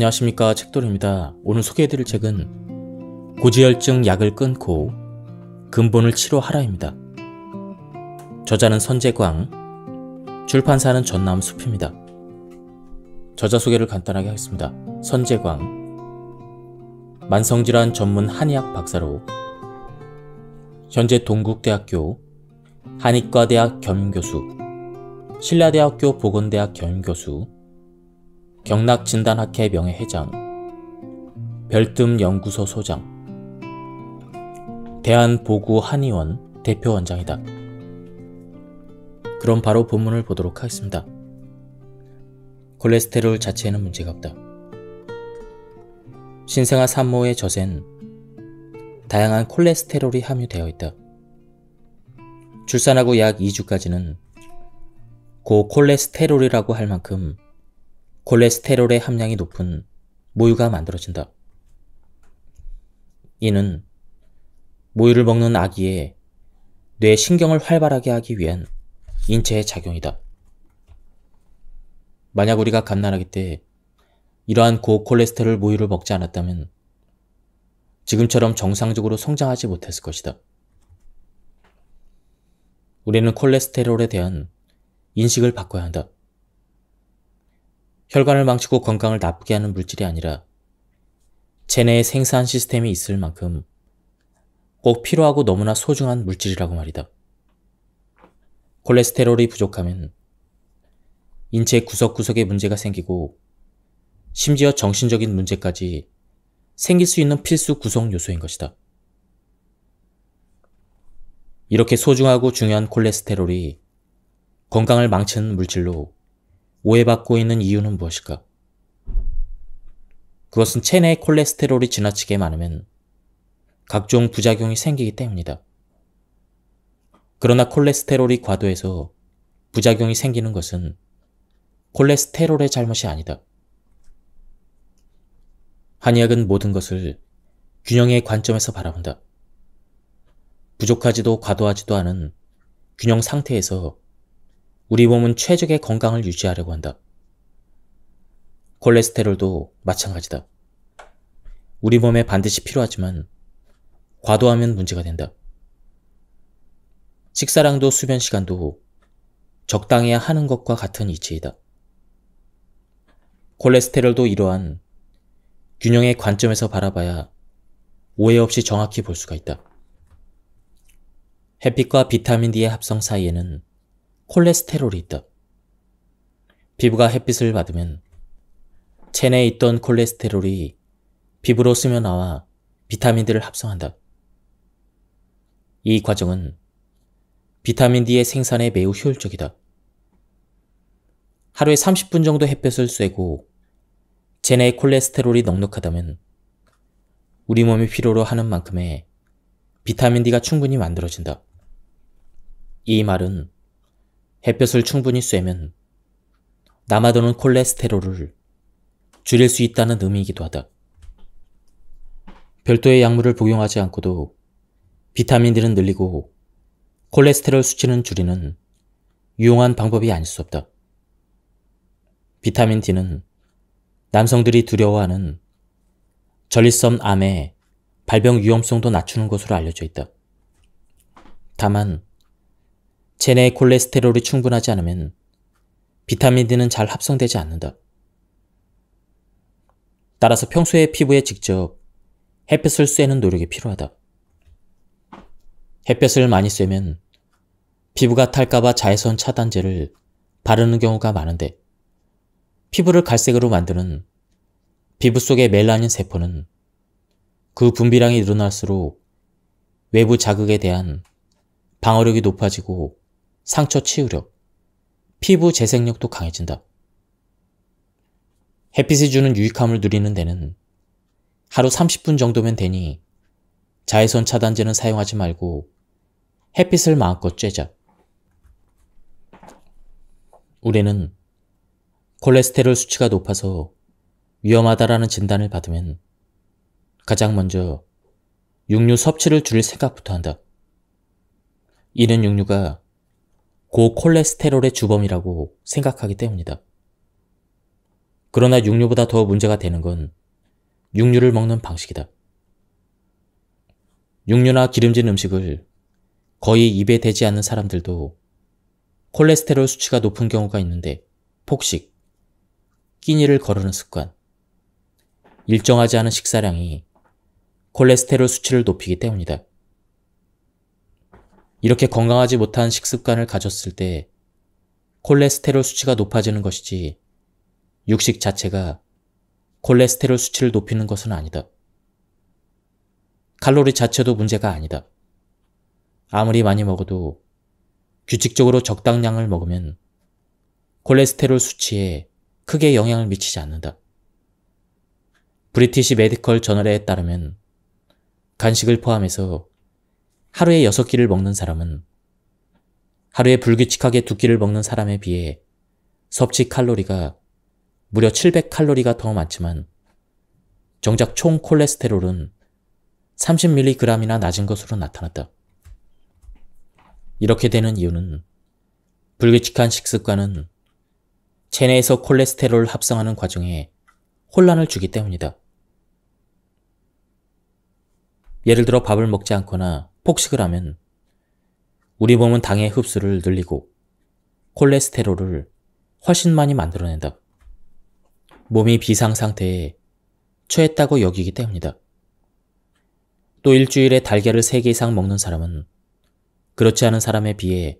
안녕하십니까, 책돌이입니다. 오늘 소개해드릴 책은 고지혈증 약을 끊고 근본을 치료하라입니다. 저자는 선재광, 출판사는 전남숲입니다. 저자 소개를 간단하게 하겠습니다. 선재광, 만성질환 전문 한의학 박사로 현재 동국대학교 한의과대학 겸임교수, 신라대학교 보건대학 겸임교수, 경락진단학회 명예회장, 별뜸연구소 소장, 대한보구한의원 대표원장이다. 그럼 바로 본문을 보도록 하겠습니다. 콜레스테롤 자체에는 문제가 없다. 신생아 산모의 젖엔 다양한 콜레스테롤이 함유되어 있다. 출산하고 약 2주까지는 고콜레스테롤이라고 할 만큼 콜레스테롤의 함량이 높은 모유가 만들어진다. 이는 모유를 먹는 아기의 뇌 신경을 활발하게 하기 위한 인체의 작용이다. 만약 우리가 갓난아기 때 이러한 고콜레스테롤 모유를 먹지 않았다면 지금처럼 정상적으로 성장하지 못했을 것이다. 우리는 콜레스테롤에 대한 인식을 바꿔야 한다. 혈관을 망치고 건강을 나쁘게 하는 물질이 아니라 체내에 생산 시스템이 있을 만큼 꼭 필요하고 너무나 소중한 물질이라고 말이다. 콜레스테롤이 부족하면 인체 구석구석에 문제가 생기고 심지어 정신적인 문제까지 생길 수 있는 필수 구성 요소인 것이다. 이렇게 소중하고 중요한 콜레스테롤이 건강을 망치는 물질로 오해받고 있는 이유는 무엇일까? 그것은 체내에 콜레스테롤이 지나치게 많으면 각종 부작용이 생기기 때문이다. 그러나 콜레스테롤이 과도해서 부작용이 생기는 것은 콜레스테롤의 잘못이 아니다. 한의학은 모든 것을 균형의 관점에서 바라본다. 부족하지도 과도하지도 않은 균형 상태에서 우리 몸은 최적의 건강을 유지하려고 한다. 콜레스테롤도 마찬가지다. 우리 몸에 반드시 필요하지만 과도하면 문제가 된다. 식사량도 수면 시간도 적당해야 하는 것과 같은 이치이다. 콜레스테롤도 이러한 균형의 관점에서 바라봐야 오해 없이 정확히 볼 수가 있다. 햇빛과 비타민 D의 합성 사이에는 콜레스테롤이 있다. 피부가 햇빛을 받으면 체내에 있던 콜레스테롤이 피부로 스며나와 비타민 D를 합성한다. 이 과정은 비타민 D의 생산에 매우 효율적이다. 하루에 30분 정도 햇볕을 쐬고 체내에 콜레스테롤이 넉넉하다면 우리 몸이 필요로 하는 만큼의 비타민 D가 충분히 만들어진다. 이 말은 햇볕을 충분히 쐬면 남아도는 콜레스테롤을 줄일 수 있다는 의미이기도 하다. 별도의 약물을 복용하지 않고도 비타민 D는 늘리고 콜레스테롤 수치는 줄이는 유용한 방법이 아닐 수 없다. 비타민 D는 남성들이 두려워하는 전립선 암의 발병 위험성도 낮추는 것으로 알려져 있다. 다만 체내에 콜레스테롤이 충분하지 않으면 비타민 D는 잘 합성되지 않는다. 따라서 평소에 피부에 직접 햇볕을 쐬는 노력이 필요하다. 햇볕을 많이 쐬면 피부가 탈까봐 자외선 차단제를 바르는 경우가 많은데 피부를 갈색으로 만드는 피부 속의 멜라닌 세포는 그 분비량이 늘어날수록 외부 자극에 대한 방어력이 높아지고 상처 치유력, 피부 재생력도 강해진다. 햇빛이 주는 유익함을 누리는 데는 하루 30분 정도면 되니 자외선 차단제는 사용하지 말고 햇빛을 마음껏 쬐자. 우리는 콜레스테롤 수치가 높아서 위험하다라는 진단을 받으면 가장 먼저 육류 섭취를 줄일 생각부터 한다. 이는 육류가 고콜레스테롤의 주범이라고 생각하기 때문이다. 그러나 육류보다 더 문제가 되는 건 육류를 먹는 방식이다. 육류나 기름진 음식을 거의 입에 대지 않는 사람들도 콜레스테롤 수치가 높은 경우가 있는데 폭식, 끼니를 거르는 습관, 일정하지 않은 식사량이 콜레스테롤 수치를 높이기 때문이다. 이렇게 건강하지 못한 식습관을 가졌을 때 콜레스테롤 수치가 높아지는 것이지 육식 자체가 콜레스테롤 수치를 높이는 것은 아니다. 칼로리 자체도 문제가 아니다. 아무리 많이 먹어도 규칙적으로 적당량을 먹으면 콜레스테롤 수치에 크게 영향을 미치지 않는다. 브리티시 메디컬 저널에 따르면 간식을 포함해서 하루에 6끼를 먹는 사람은 하루에 불규칙하게 2끼를 먹는 사람에 비해 섭취 칼로리가 무려 700칼로리가 더 많지만 정작 총 콜레스테롤은 30mg이나 낮은 것으로 나타났다. 이렇게 되는 이유는 불규칙한 식습관은 체내에서 콜레스테롤을 합성하는 과정에 혼란을 주기 때문이다. 예를 들어 밥을 먹지 않거나 폭식을 하면 우리 몸은 당의 흡수를 늘리고 콜레스테롤을 훨씬 많이 만들어낸다. 몸이 비상 상태에 처했다고 여기기 때문이다. 또 일주일에 달걀을 3개 이상 먹는 사람은 그렇지 않은 사람에 비해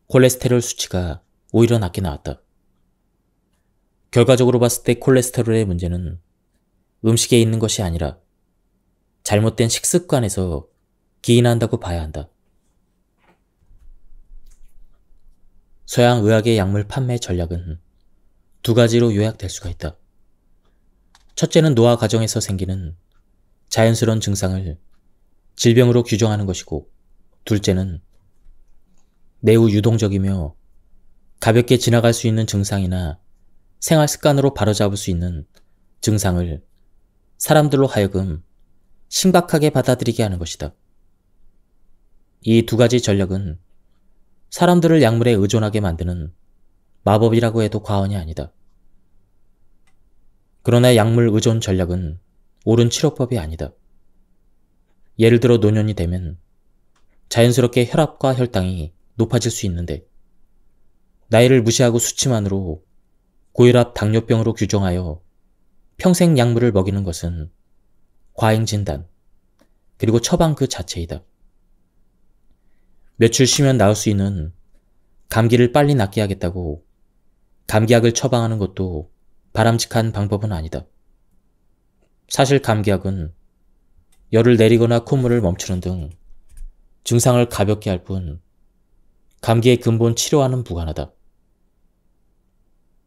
콜레스테롤 수치가 오히려 낮게 나왔다. 결과적으로 봤을 때 콜레스테롤의 문제는 음식에 있는 것이 아니라 잘못된 식습관에서 기인한다고 봐야 한다. 서양 의학의 약물 판매 전략은 2가지로 요약될 수가 있다. 첫째는 노화 과정에서 생기는 자연스러운 증상을 질병으로 규정하는 것이고, 둘째는 매우 유동적이며 가볍게 지나갈 수 있는 증상이나 생활 습관으로 바로잡을 수 있는 증상을 사람들로 하여금 심각하게 받아들이게 하는 것이다. 이 2가지 전략은 사람들을 약물에 의존하게 만드는 마법이라고 해도 과언이 아니다. 그러나 약물 의존 전략은 옳은 치료법이 아니다. 예를 들어 노년이 되면 자연스럽게 혈압과 혈당이 높아질 수 있는데 나이를 무시하고 수치만으로 고혈압 당뇨병으로 규정하여 평생 약물을 먹이는 것은 과잉진단, 그리고 처방 그 자체이다. 며칠 쉬면 나을 수 있는 감기를 빨리 낫게 하겠다고 감기약을 처방하는 것도 바람직한 방법은 아니다. 사실 감기약은 열을 내리거나 콧물을 멈추는 등 증상을 가볍게 할 뿐 감기의 근본 치료와는 무관하다.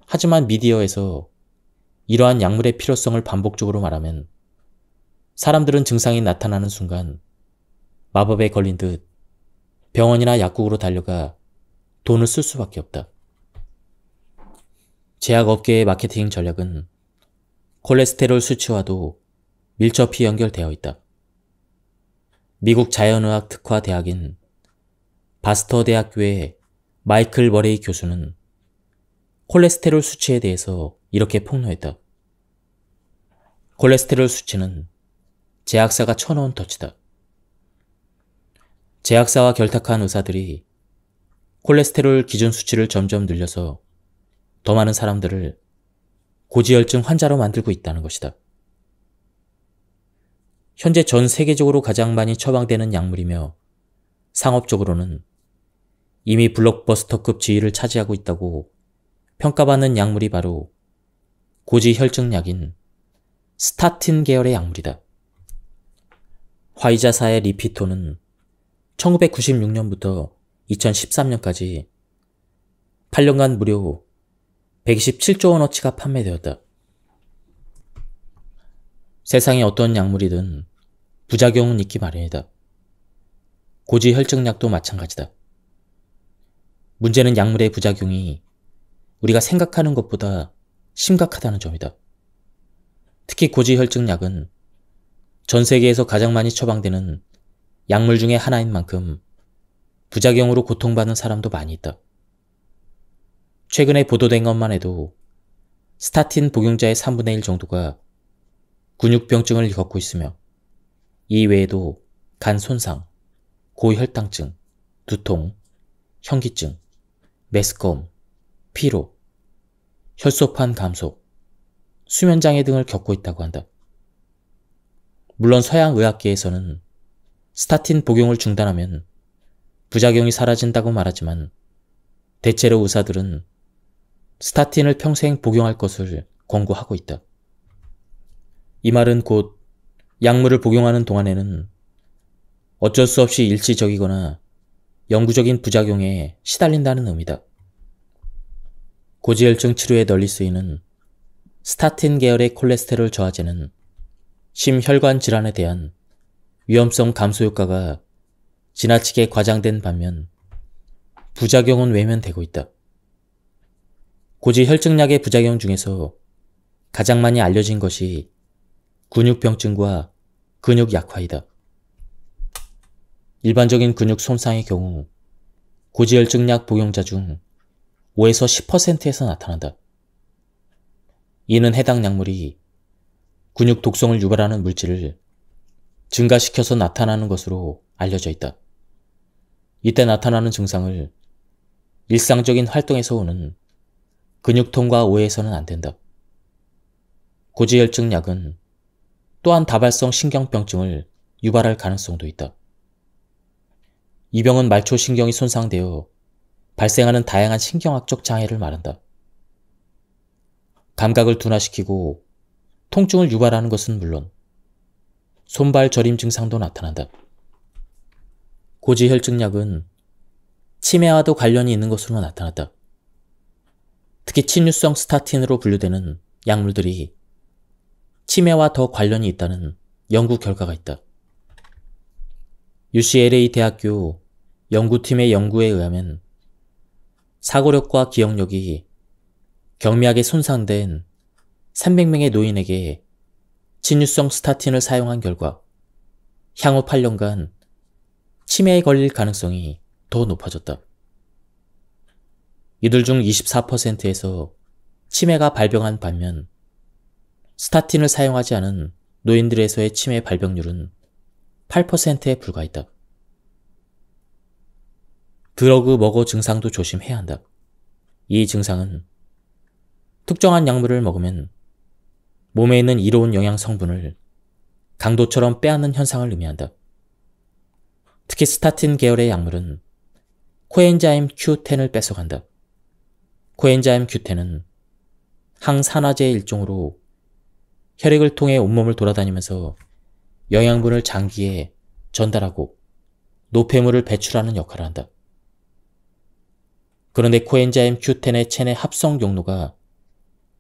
하지만 미디어에서 이러한 약물의 필요성을 반복적으로 말하면 사람들은 증상이 나타나는 순간 마법에 걸린 듯 병원이나 약국으로 달려가 돈을 쓸 수밖에 없다. 제약업계의 마케팅 전략은 콜레스테롤 수치와도 밀접히 연결되어 있다. 미국 자연의학 특화 대학인 바스터 대학교의 마이클 머레이 교수는 콜레스테롤 수치에 대해서 이렇게 폭로했다. 콜레스테롤 수치는 제약사가 쳐놓은 덫이다. 제약사와 결탁한 의사들이 콜레스테롤 기준 수치를 점점 늘려서 더 많은 사람들을 고지혈증 환자로 만들고 있다는 것이다. 현재 전 세계적으로 가장 많이 처방되는 약물이며 상업적으로는 이미 블록버스터급 지위를 차지하고 있다고 평가받는 약물이 바로 고지혈증약인 스타틴 계열의 약물이다. 화이자사의 리피토는 1996년부터 2013년까지 8년간 무려 127조 원어치가 판매되었다. 세상에 어떤 약물이든 부작용은 있기 마련이다. 고지혈증약도 마찬가지다. 문제는 약물의 부작용이 우리가 생각하는 것보다 심각하다는 점이다. 특히 고지혈증약은 전 세계에서 가장 많이 처방되는 약물 중에 하나인 만큼 부작용으로 고통받는 사람도 많이 있다. 최근에 보도된 것만 해도 스타틴 복용자의 3분의 1 정도가 근육병증을 겪고 있으며 이 외에도 간 손상, 고혈당증, 두통, 현기증, 메스꺼움, 피로, 혈소판 감소, 수면장애 등을 겪고 있다고 한다. 물론 서양 의학계에서는 스타틴 복용을 중단하면 부작용이 사라진다고 말하지만 대체로 의사들은 스타틴을 평생 복용할 것을 권고하고 있다. 이 말은 곧 약물을 복용하는 동안에는 어쩔 수 없이 일시적이거나 영구적인 부작용에 시달린다는 의미다. 고지혈증 치료에 널리 쓰이는 스타틴 계열의 콜레스테롤 저하제는 심혈관 질환에 대한 위험성 감소 효과가 지나치게 과장된 반면 부작용은 외면되고 있다. 고지혈증약의 부작용 중에서 가장 많이 알려진 것이 근육병증과 근육 약화이다. 일반적인 근육 손상의 경우 고지혈증약 복용자 중 5에서 10%에서 나타난다. 이는 해당 약물이 근육 독성을 유발하는 물질을 증가시켜서 나타나는 것으로 알려져 있다. 이때 나타나는 증상을 일상적인 활동에서 오는 근육통과 오해해서는 안 된다. 고지혈증 약은 또한 다발성 신경병증을 유발할 가능성도 있다. 이 병은 말초신경이 손상되어 발생하는 다양한 신경학적 장애를 말한다. 감각을 둔화시키고 통증을 유발하는 것은 물론 손발 저림 증상도 나타난다. 고지혈증약은 치매와도 관련이 있는 것으로 나타났다. 특히 침류성 스타틴으로 분류되는 약물들이 치매와 더 관련이 있다는 연구 결과가 있다. UCLA 대학교 연구팀의 연구에 의하면 사고력과 기억력이 경미하게 손상된 300명의 노인에게 침류성 스타틴을 사용한 결과 향후 8년간 치매에 걸릴 가능성이 더 높아졌다. 이들 중 24%에서 치매가 발병한 반면 스타틴을 사용하지 않은 노인들에서의 치매 발병률은 8%에 불과했다. 드러그 먹어 증상도 조심해야 한다. 이 증상은 특정한 약물을 먹으면 몸에 있는 이로운 영양 성분을 강도처럼 빼앗는 현상을 의미한다. 특히 스타틴 계열의 약물은 코엔자임 Q10을 뺏어간다. 코엔자임 Q10은 항산화제의 일종으로 혈액을 통해 온몸을 돌아다니면서 영양분을 장기에 전달하고 노폐물을 배출하는 역할을 한다. 그런데 코엔자임 Q10의 체내 합성 용로가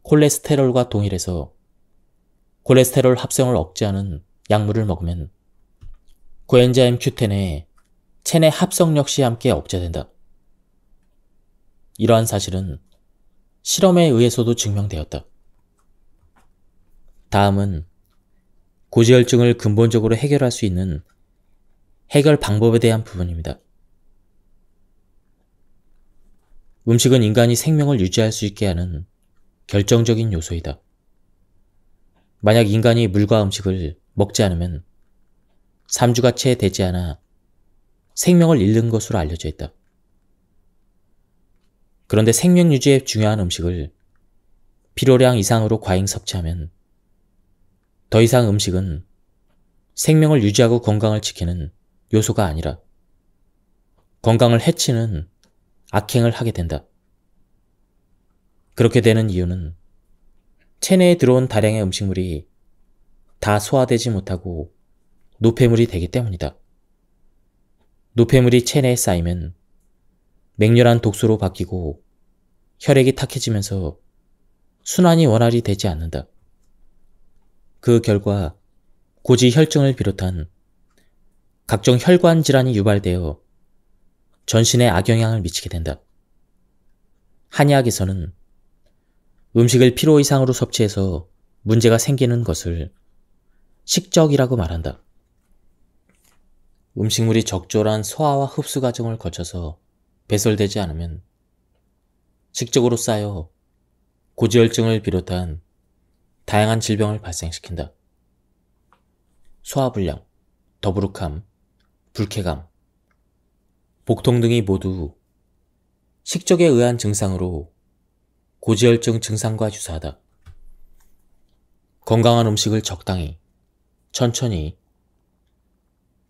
콜레스테롤과 동일해서 콜레스테롤 합성을 억제하는 약물을 먹으면 코엔자임 Q10의 체내 합성 역시 함께 억제된다. 이러한 사실은 실험에 의해서도 증명되었다. 다음은 고지혈증을 근본적으로 해결할 수 있는 해결 방법에 대한 부분입니다. 음식은 인간이 생명을 유지할 수 있게 하는 결정적인 요소이다. 만약 인간이 물과 음식을 먹지 않으면 3주가 채 되지 않아 생명을 잃는 것으로 알려져 있다. 그런데 생명 유지에 중요한 음식을 필요량 이상으로 과잉 섭취하면 더 이상 음식은 생명을 유지하고 건강을 지키는 요소가 아니라 건강을 해치는 악행을 하게 된다. 그렇게 되는 이유는 체내에 들어온 다량의 음식물이 다 소화되지 못하고 노폐물이 되기 때문이다. 노폐물이 체내에 쌓이면 맹렬한 독소로 바뀌고 혈액이 탁해지면서 순환이 원활히 되지 않는다. 그 결과 고지혈증을 비롯한 각종 혈관 질환이 유발되어 전신에 악영향을 미치게 된다. 한의학에서는 음식을 필요 이상으로 섭취해서 문제가 생기는 것을 식적이라고 말한다. 음식물이 적절한 소화와 흡수 과정을 거쳐서 배설되지 않으면 식적으로 쌓여 고지혈증을 비롯한 다양한 질병을 발생시킨다. 소화불량, 더부룩함, 불쾌감, 복통 등이 모두 식적에 의한 증상으로 고지혈증 증상과 유사하다. 건강한 음식을 적당히, 천천히,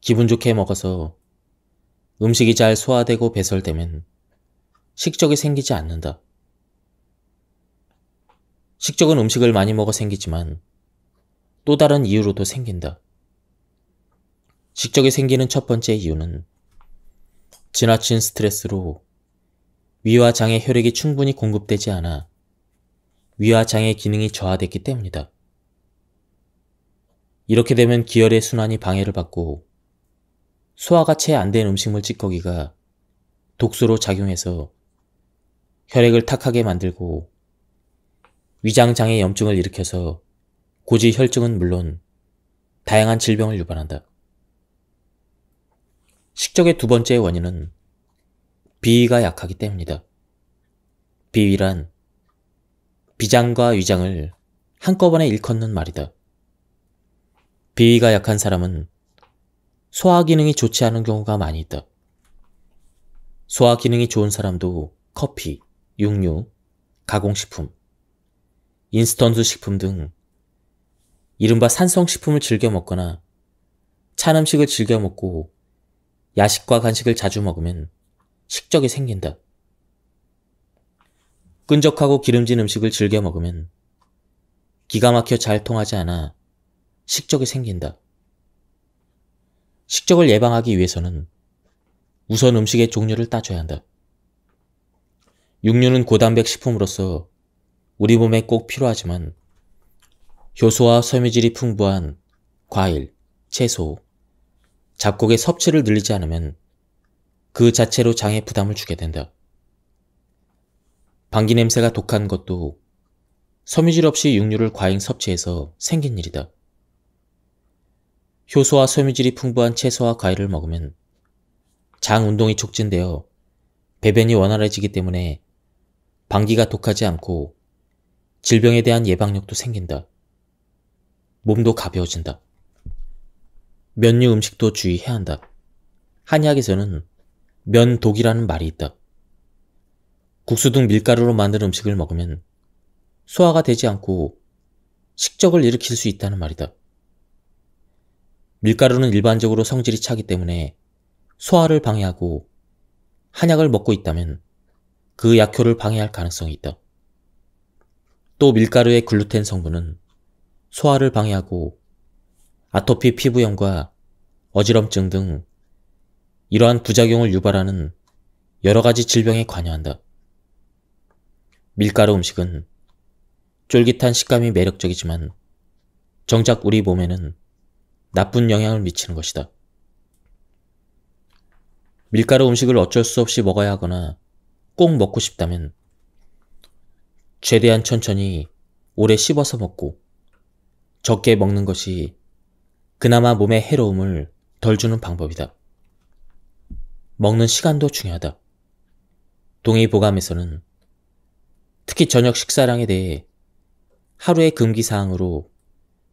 기분 좋게 먹어서 음식이 잘 소화되고 배설되면 식적이 생기지 않는다. 식적은 음식을 많이 먹어 생기지만 또 다른 이유로도 생긴다. 식적이 생기는 첫 번째 이유는 지나친 스트레스로 위와 장의 혈액이 충분히 공급되지 않아 위와 장의 기능이 저하됐기 때문이다. 이렇게 되면 기혈의 순환이 방해를 받고 소화가 채 안 된 음식물 찌꺼기가 독소로 작용해서 혈액을 탁하게 만들고 위장장애 염증을 일으켜서 고지혈증은 물론 다양한 질병을 유발한다. 식적의 두 번째 원인은 비위가 약하기 때문이다. 비위란 비장과 위장을 한꺼번에 일컫는 말이다. 비위가 약한 사람은 소화 기능이 좋지 않은 경우가 많이 있다. 소화 기능이 좋은 사람도 커피, 육류, 가공식품, 인스턴트 식품 등 이른바 산성식품을 즐겨 먹거나 찬 음식을 즐겨 먹고 야식과 간식을 자주 먹으면 식적이 생긴다. 끈적하고 기름진 음식을 즐겨 먹으면 기가 막혀 잘 통하지 않아 식적이 생긴다. 식적을 예방하기 위해서는 우선 음식의 종류를 따져야 한다. 육류는 고단백 식품으로서 우리 몸에 꼭 필요하지만 효소와 섬유질이 풍부한 과일, 채소, 잡곡의 섭취를 늘리지 않으면 그 자체로 장에 부담을 주게 된다. 방귀 냄새가 독한 것도 섬유질 없이 육류를 과잉 섭취해서 생긴 일이다. 효소와 섬유질이 풍부한 채소와 과일을 먹으면 장 운동이 촉진되어 배변이 원활해지기 때문에 방귀가 독하지 않고 질병에 대한 예방력도 생긴다. 몸도 가벼워진다. 면류 음식도 주의해야 한다. 한의학에서는 면독이라는 말이 있다. 국수 등 밀가루로 만든 음식을 먹으면 소화가 되지 않고 식적을 일으킬 수 있다는 말이다. 밀가루는 일반적으로 성질이 차기 때문에 소화를 방해하고 한약을 먹고 있다면 그 약효를 방해할 가능성이 있다. 또 밀가루의 글루텐 성분은 소화를 방해하고 아토피 피부염과 어지럼증 등 이러한 부작용을 유발하는 여러 가지 질병에 관여한다. 밀가루 음식은 쫄깃한 식감이 매력적이지만 정작 우리 몸에는 나쁜 영향을 미치는 것이다. 밀가루 음식을 어쩔 수 없이 먹어야 하거나 꼭 먹고 싶다면 최대한 천천히 오래 씹어서 먹고 적게 먹는 것이 그나마 몸에 해로움을 덜 주는 방법이다. 먹는 시간도 중요하다. 동의보감에서는 특히 저녁 식사량에 대해 하루의 금기사항으로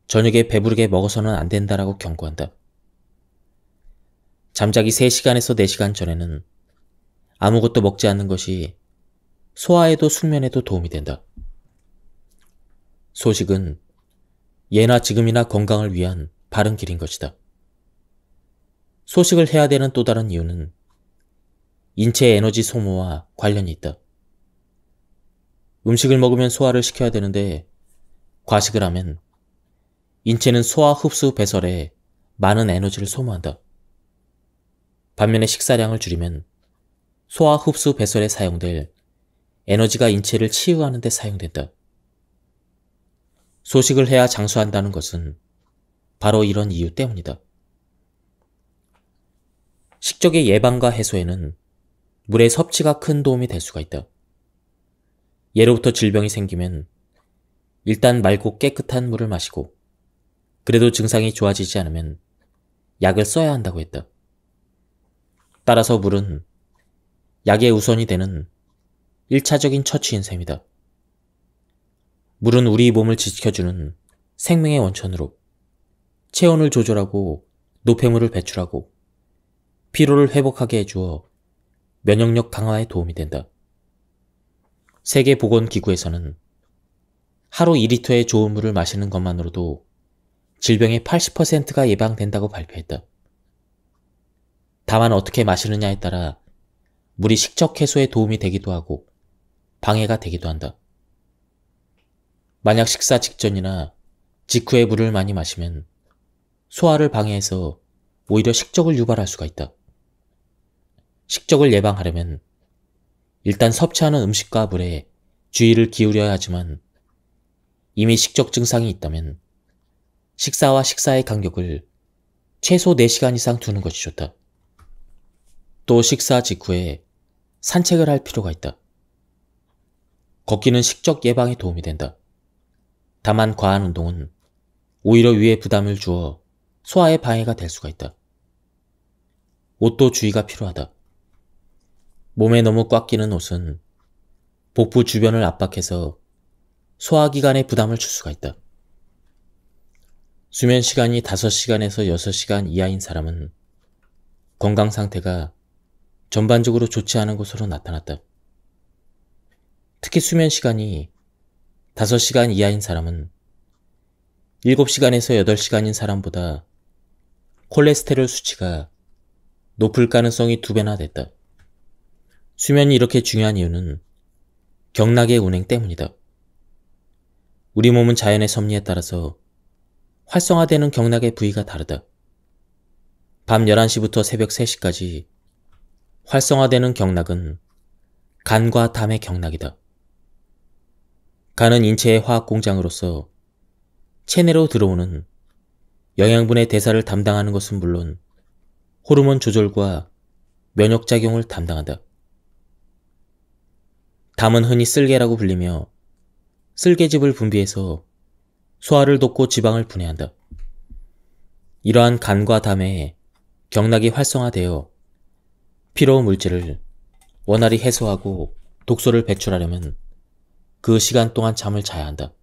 저녁에 배부르게 먹어서는 안 된다라고 경고한다. 잠자기 3시간에서 4시간 전에는 아무것도 먹지 않는 것이 소화에도 숙면에도 도움이 된다. 소식은 예나 지금이나 건강을 위한 바른 길인 것이다. 소식을 해야 되는 또 다른 이유는 인체 에너지 소모와 관련이 있다. 음식을 먹으면 소화를 시켜야 되는데 과식을 하면 인체는 소화 흡수 배설에 많은 에너지를 소모한다. 반면에 식사량을 줄이면 소화 흡수 배설에 사용될 에너지가 인체를 치유하는 데 사용된다. 소식을 해야 장수한다는 것은 바로 이런 이유 때문이다. 식적의 예방과 해소에는 물의 섭취가 큰 도움이 될 수가 있다. 예로부터 질병이 생기면 일단 맑고 깨끗한 물을 마시고 그래도 증상이 좋아지지 않으면 약을 써야 한다고 했다. 따라서 물은 약의 우선이 되는 1차적인 처치인 셈이다. 물은 우리 몸을 지켜주는 생명의 원천으로 체온을 조절하고 노폐물을 배출하고 피로를 회복하게 해주어 면역력 강화에 도움이 된다. 세계보건기구에서는 하루 2리터의 좋은 물을 마시는 것만으로도 질병의 80%가 예방된다고 발표했다. 다만 어떻게 마시느냐에 따라 물이 식적 해소에 도움이 되기도 하고 방해가 되기도 한다. 만약 식사 직전이나 직후에 물을 많이 마시면 소화를 방해해서 오히려 식적을 유발할 수가 있다. 식적을 예방하려면 일단 섭취하는 음식과 물에 주의를 기울여야 하지만 이미 식적 증상이 있다면 식사와 식사의 간격을 최소 4시간 이상 두는 것이 좋다. 또 식사 직후에 산책을 할 필요가 있다. 걷기는 식적 예방에 도움이 된다. 다만 과한 운동은 오히려 위에 부담을 주어 소화에 방해가 될 수가 있다. 옷도 주의가 필요하다. 몸에 너무 꽉 끼는 옷은 복부 주변을 압박해서 소화기관에 부담을 줄 수가 있다. 수면 시간이 5시간에서 6시간 이하인 사람은 건강 상태가 전반적으로 좋지 않은 것으로 나타났다. 특히 수면 시간이 5시간 이하인 사람은 7시간에서 8시간인 사람보다 콜레스테롤 수치가 높을 가능성이 2배나 됐다. 수면이 이렇게 중요한 이유는 경락의 운행 때문이다. 우리 몸은 자연의 섭리에 따라서 활성화되는 경락의 부위가 다르다. 밤 11시부터 새벽 3시까지 활성화되는 경락은 간과 담의 경락이다. 간은 인체의 화학 공장으로서 체내로 들어오는 영양분의 대사를 담당하는 것은 물론 호르몬 조절과 면역작용을 담당한다. 담은 흔히 쓸개라고 불리며 쓸개즙을 분비해서 소화를 돕고 지방을 분해한다. 이러한 간과 담에 경락이 활성화되어 피로 물질을 원활히 해소하고 독소를 배출하려면 그 시간 동안 잠을 자야 한다.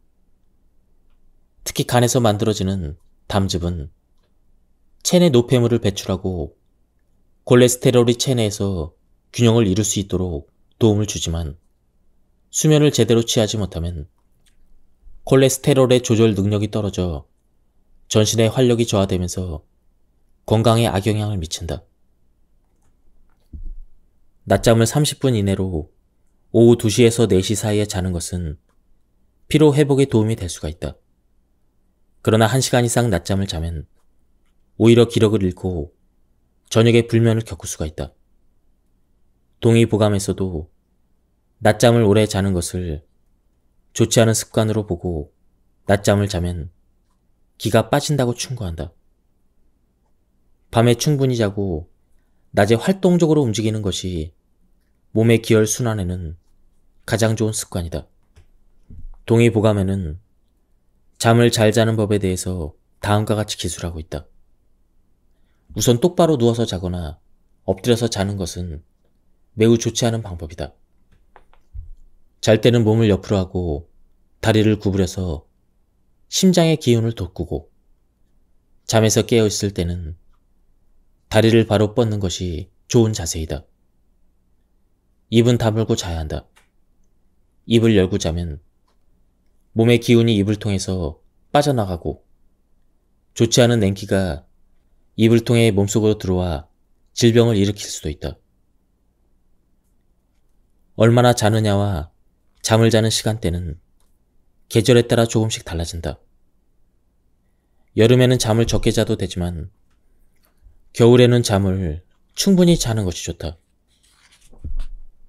특히 간에서 만들어지는 담즙은 체내 노폐물을 배출하고 콜레스테롤이 체내에서 균형을 이룰 수 있도록 도움을 주지만 수면을 제대로 취하지 못하면 콜레스테롤의 조절 능력이 떨어져 전신의 활력이 저하되면서 건강에 악영향을 미친다. 낮잠을 30분 이내로 오후 2시에서 4시 사이에 자는 것은 피로 회복에 도움이 될 수가 있다. 그러나 1시간 이상 낮잠을 자면 오히려 기력을 잃고 저녁에 불면을 겪을 수가 있다. 동의보감에서도 낮잠을 오래 자는 것을 좋지 않은 습관으로 보고 낮잠을 자면 기가 빠진다고 충고한다. 밤에 충분히 자고 낮에 활동적으로 움직이는 것이 몸의 기혈 순환에는 가장 좋은 습관이다. 동의보감에는 잠을 잘 자는 법에 대해서 다음과 같이 기술하고 있다. 우선 똑바로 누워서 자거나 엎드려서 자는 것은 매우 좋지 않은 방법이다. 잘 때는 몸을 옆으로 하고 다리를 구부려서 심장의 기운을 돋구고 잠에서 깨어 있을 때는 다리를 바로 뻗는 것이 좋은 자세이다. 입은 다물고 자야 한다. 입을 열고 자면 몸의 기운이 입을 통해서 빠져나가고 좋지 않은 냉기가 입을 통해 몸속으로 들어와 질병을 일으킬 수도 있다. 얼마나 자느냐와 잠을 자는 시간대는 계절에 따라 조금씩 달라진다. 여름에는 잠을 적게 자도 되지만 겨울에는 잠을 충분히 자는 것이 좋다.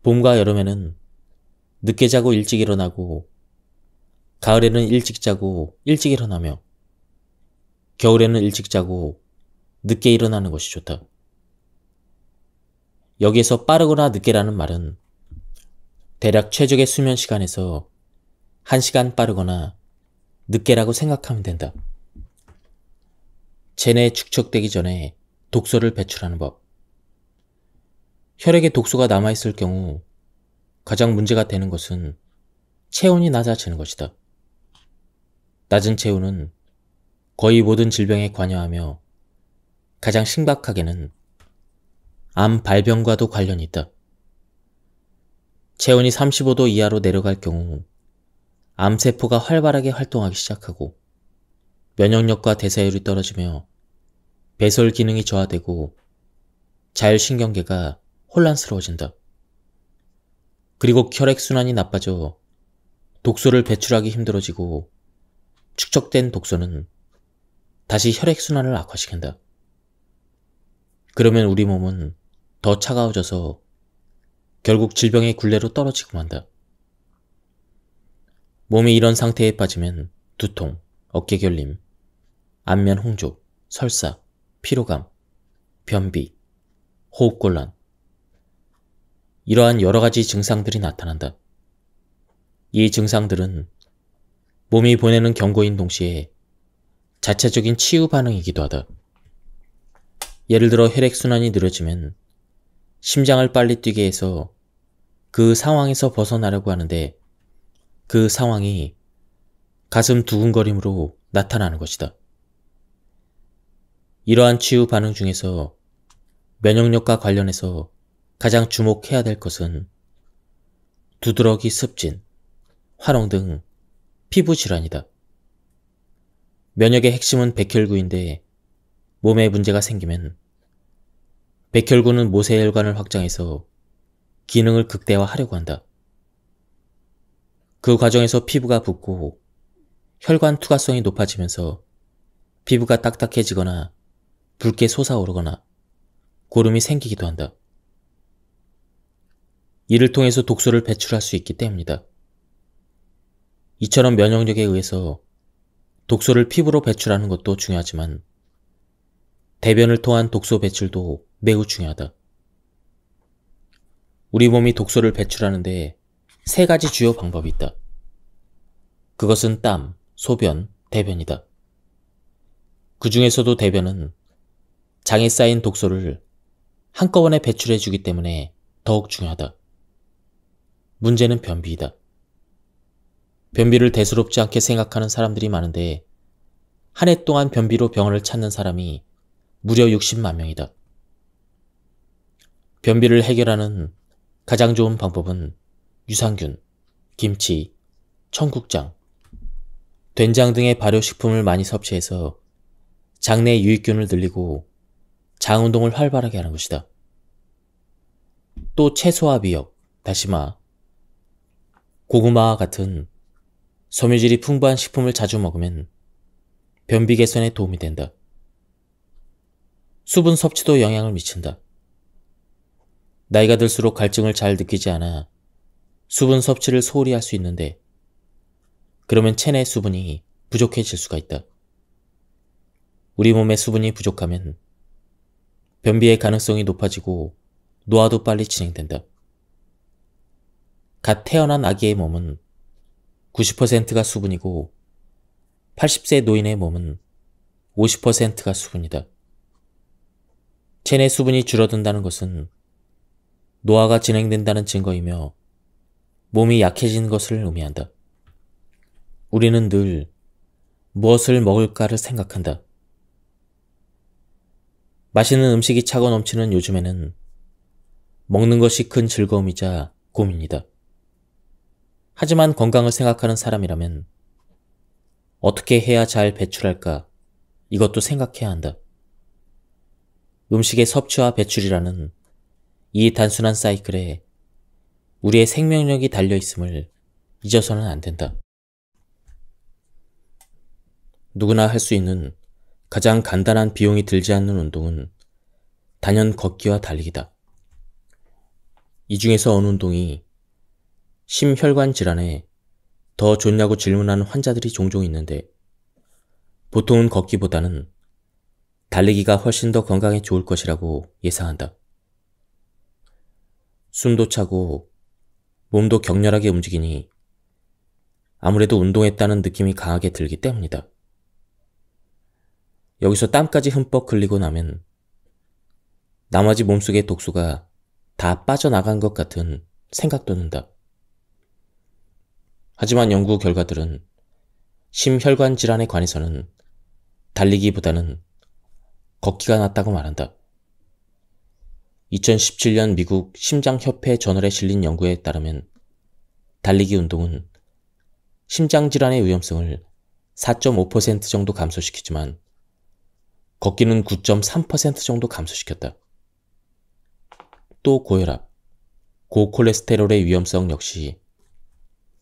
봄과 여름에는 늦게 자고 일찍 일어나고 가을에는 일찍 자고 일찍 일어나며 겨울에는 일찍 자고 늦게 일어나는 것이 좋다. 여기에서 빠르거나 늦게라는 말은 대략 최적의 수면 시간에서 1시간 빠르거나 늦게라고 생각하면 된다. 체내에 축적되기 전에 독소를 배출하는 법. 혈액에 독소가 남아있을 경우 가장 문제가 되는 것은 체온이 낮아지는 것이다. 낮은 체온은 거의 모든 질병에 관여하며 가장 심각하게는 암 발병과도 관련이 있다. 체온이 35도 이하로 내려갈 경우 암세포가 활발하게 활동하기 시작하고 면역력과 대사율이 떨어지며 배설 기능이 저하되고 자율신경계가 혼란스러워진다. 그리고 혈액순환이 나빠져 독소를 배출하기 힘들어지고 축적된 독소는 다시 혈액순환을 악화시킨다. 그러면 우리 몸은 더 차가워져서 결국 질병의 굴레로 떨어지고 만다. 몸이 이런 상태에 빠지면 두통, 어깨결림, 안면 홍조, 설사, 피로감, 변비, 호흡곤란, 이러한 여러 가지 증상들이 나타난다. 이 증상들은 몸이 보내는 경고인 동시에 자체적인 치유 반응이기도 하다. 예를 들어 혈액순환이 느려지면 심장을 빨리 뛰게 해서 그 상황에서 벗어나려고 하는데 그 상황이 가슴 두근거림으로 나타나는 것이다. 이러한 치유 반응 중에서 면역력과 관련해서 가장 주목해야 될 것은 두드러기 습진, 화농 등 피부 질환이다. 면역의 핵심은 백혈구인데 몸에 문제가 생기면 백혈구는 모세혈관을 확장해서 기능을 극대화하려고 한다. 그 과정에서 피부가 붓고 혈관 투과성이 높아지면서 피부가 딱딱해지거나 붉게 솟아오르거나 고름이 생기기도 한다. 이를 통해서 독소를 배출할 수 있기 때문이다. 이처럼 면역력에 의해서 독소를 피부로 배출하는 것도 중요하지만 대변을 통한 독소 배출도 매우 중요하다. 우리 몸이 독소를 배출하는데 세 가지 주요 방법이 있다. 그것은 땀, 소변, 대변이다. 그 중에서도 대변은 장에 쌓인 독소를 한꺼번에 배출해 주기 때문에 더욱 중요하다. 문제는 변비이다. 변비를 대수롭지 않게 생각하는 사람들이 많은데 한 해 동안 변비로 병원을 찾는 사람이 무려 60만 명이다. 변비를 해결하는 가장 좋은 방법은 유산균, 김치, 청국장, 된장 등의 발효식품을 많이 섭취해서 장내 유익균을 늘리고 장운동을 활발하게 하는 것이다. 또 채소와 미역, 다시마, 고구마와 같은 섬유질이 풍부한 식품을 자주 먹으면 변비 개선에 도움이 된다. 수분 섭취도 영향을 미친다. 나이가 들수록 갈증을 잘 느끼지 않아 수분 섭취를 소홀히 할 수 있는데 그러면 체내 수분이 부족해질 수가 있다. 우리 몸에 수분이 부족하면 변비의 가능성이 높아지고 노화도 빨리 진행된다. 갓 태어난 아기의 몸은 90%가 수분이고 80세 노인의 몸은 50%가 수분이다. 체내 수분이 줄어든다는 것은 노화가 진행된다는 증거이며 몸이 약해진 것을 의미한다. 우리는 늘 무엇을 먹을까를 생각한다. 맛있는 음식이 차고 넘치는 요즘에는 먹는 것이 큰 즐거움이자 고민이다. 하지만 건강을 생각하는 사람이라면 어떻게 해야 잘 배출할까? 이것도 생각해야 한다. 음식의 섭취와 배출이라는 이 단순한 사이클에 우리의 생명력이 달려있음을 잊어서는 안 된다. 누구나 할 수 있는 가장 간단한 비용이 들지 않는 운동은 단연 걷기와 달리기다. 이 중에서 어느 운동이 심혈관 질환에 더 좋냐고 질문하는 환자들이 종종 있는데 보통은 걷기보다는 달리기가 훨씬 더 건강에 좋을 것이라고 예상한다. 숨도 차고 몸도 격렬하게 움직이니 아무래도 운동했다는 느낌이 강하게 들기 때문이다. 여기서 땀까지 흠뻑 흘리고 나면 나머지 몸속의 독소가 다 빠져나간 것 같은 생각도 든다. 하지만 연구 결과들은 심혈관 질환에 관해서는 달리기보다는 걷기가 낫다고 말한다. 2017년 미국 심장협회 저널에 실린 연구에 따르면 달리기 운동은 심장질환의 위험성을 4.5% 정도 감소시키지만 걷기는 9.3% 정도 감소시켰다. 또 고혈압, 고콜레스테롤의 위험성 역시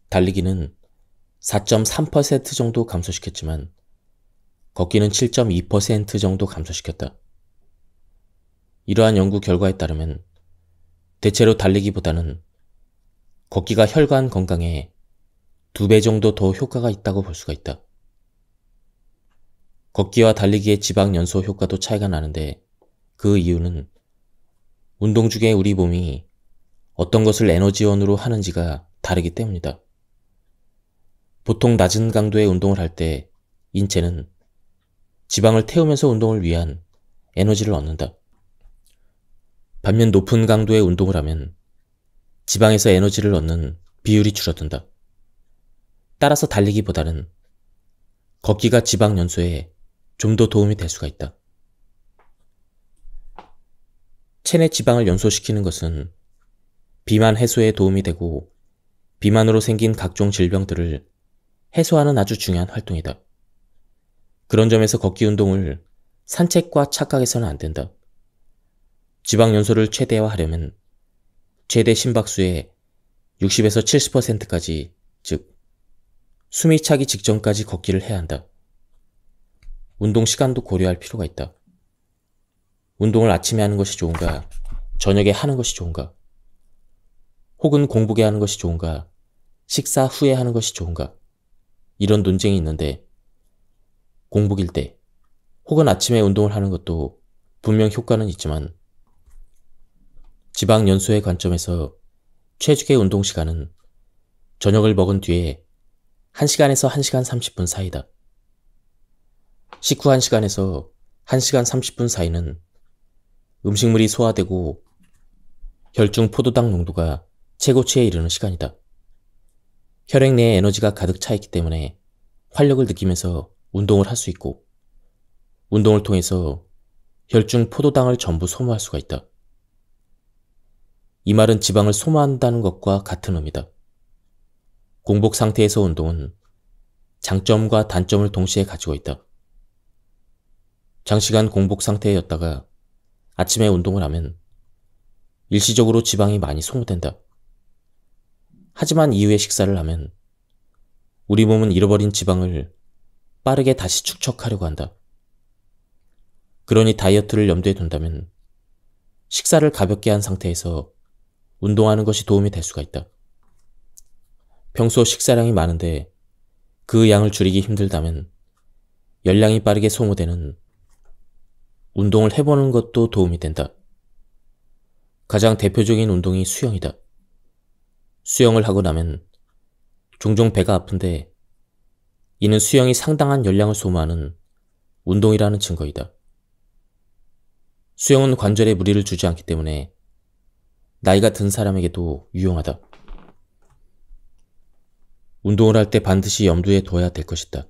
달리기는 4.3% 정도 감소시켰지만 걷기는 7.2% 정도 감소시켰다. 이러한 연구 결과에 따르면 대체로 달리기보다는 걷기가 혈관 건강에 2배 정도 더 효과가 있다고 볼 수가 있다. 걷기와 달리기의 지방 연소 효과도 차이가 나는데 그 이유는 운동 중에 우리 몸이 어떤 것을 에너지원으로 하는지가 다르기 때문이다. 보통 낮은 강도의 운동을 할 때 인체는 지방을 태우면서 운동을 위한 에너지를 얻는다. 반면 높은 강도의 운동을 하면 지방에서 에너지를 얻는 비율이 줄어든다. 따라서 달리기보다는 걷기가 지방 연소에 좀 더 도움이 될 수가 있다. 체내 지방을 연소시키는 것은 비만 해소에 도움이 되고 비만으로 생긴 각종 질병들을 해소하는 아주 중요한 활동이다. 그런 점에서 걷기 운동을 산책과 착각해서는 안 된다. 지방 연소를 최대화하려면 최대 심박수의 60에서 70%까지, 즉 숨이 차기 직전까지 걷기를 해야 한다. 운동 시간도 고려할 필요가 있다. 운동을 아침에 하는 것이 좋은가, 저녁에 하는 것이 좋은가, 혹은 공복에 하는 것이 좋은가, 식사 후에 하는 것이 좋은가, 이런 논쟁이 있는데 공복일 때 혹은 아침에 운동을 하는 것도 분명 효과는 있지만 지방 연소의 관점에서 최적의 운동 시간은 저녁을 먹은 뒤에 1시간에서 1시간 30분 사이다. 식후 1시간에서 1시간 30분 사이는 음식물이 소화되고 혈중 포도당 농도가 최고치에 이르는 시간이다. 혈액 내에 에너지가 가득 차 있기 때문에 활력을 느끼면서 운동을 할 수 있고 운동을 통해서 혈중 포도당을 전부 소모할 수가 있다. 이 말은 지방을 소모한다는 것과 같은 의미다. 공복 상태에서 운동은 장점과 단점을 동시에 가지고 있다. 장시간 공복 상태였다가 아침에 운동을 하면 일시적으로 지방이 많이 소모된다. 하지만 이후에 식사를 하면 우리 몸은 잃어버린 지방을 빠르게 다시 축적하려고 한다. 그러니 다이어트를 염두에 둔다면 식사를 가볍게 한 상태에서 운동하는 것이 도움이 될 수가 있다. 평소 식사량이 많은데 그 양을 줄이기 힘들다면 열량이 빠르게 소모되는 운동을 해보는 것도 도움이 된다. 가장 대표적인 운동이 수영이다. 수영을 하고 나면 종종 배가 아픈데 이는 수영이 상당한 열량을 소모하는 운동이라는 증거이다. 수영은 관절에 무리를 주지 않기 때문에 나이가 든 사람에게도 유용하다. 운동을 할 때 반드시 염두에 둬야 될 것이다.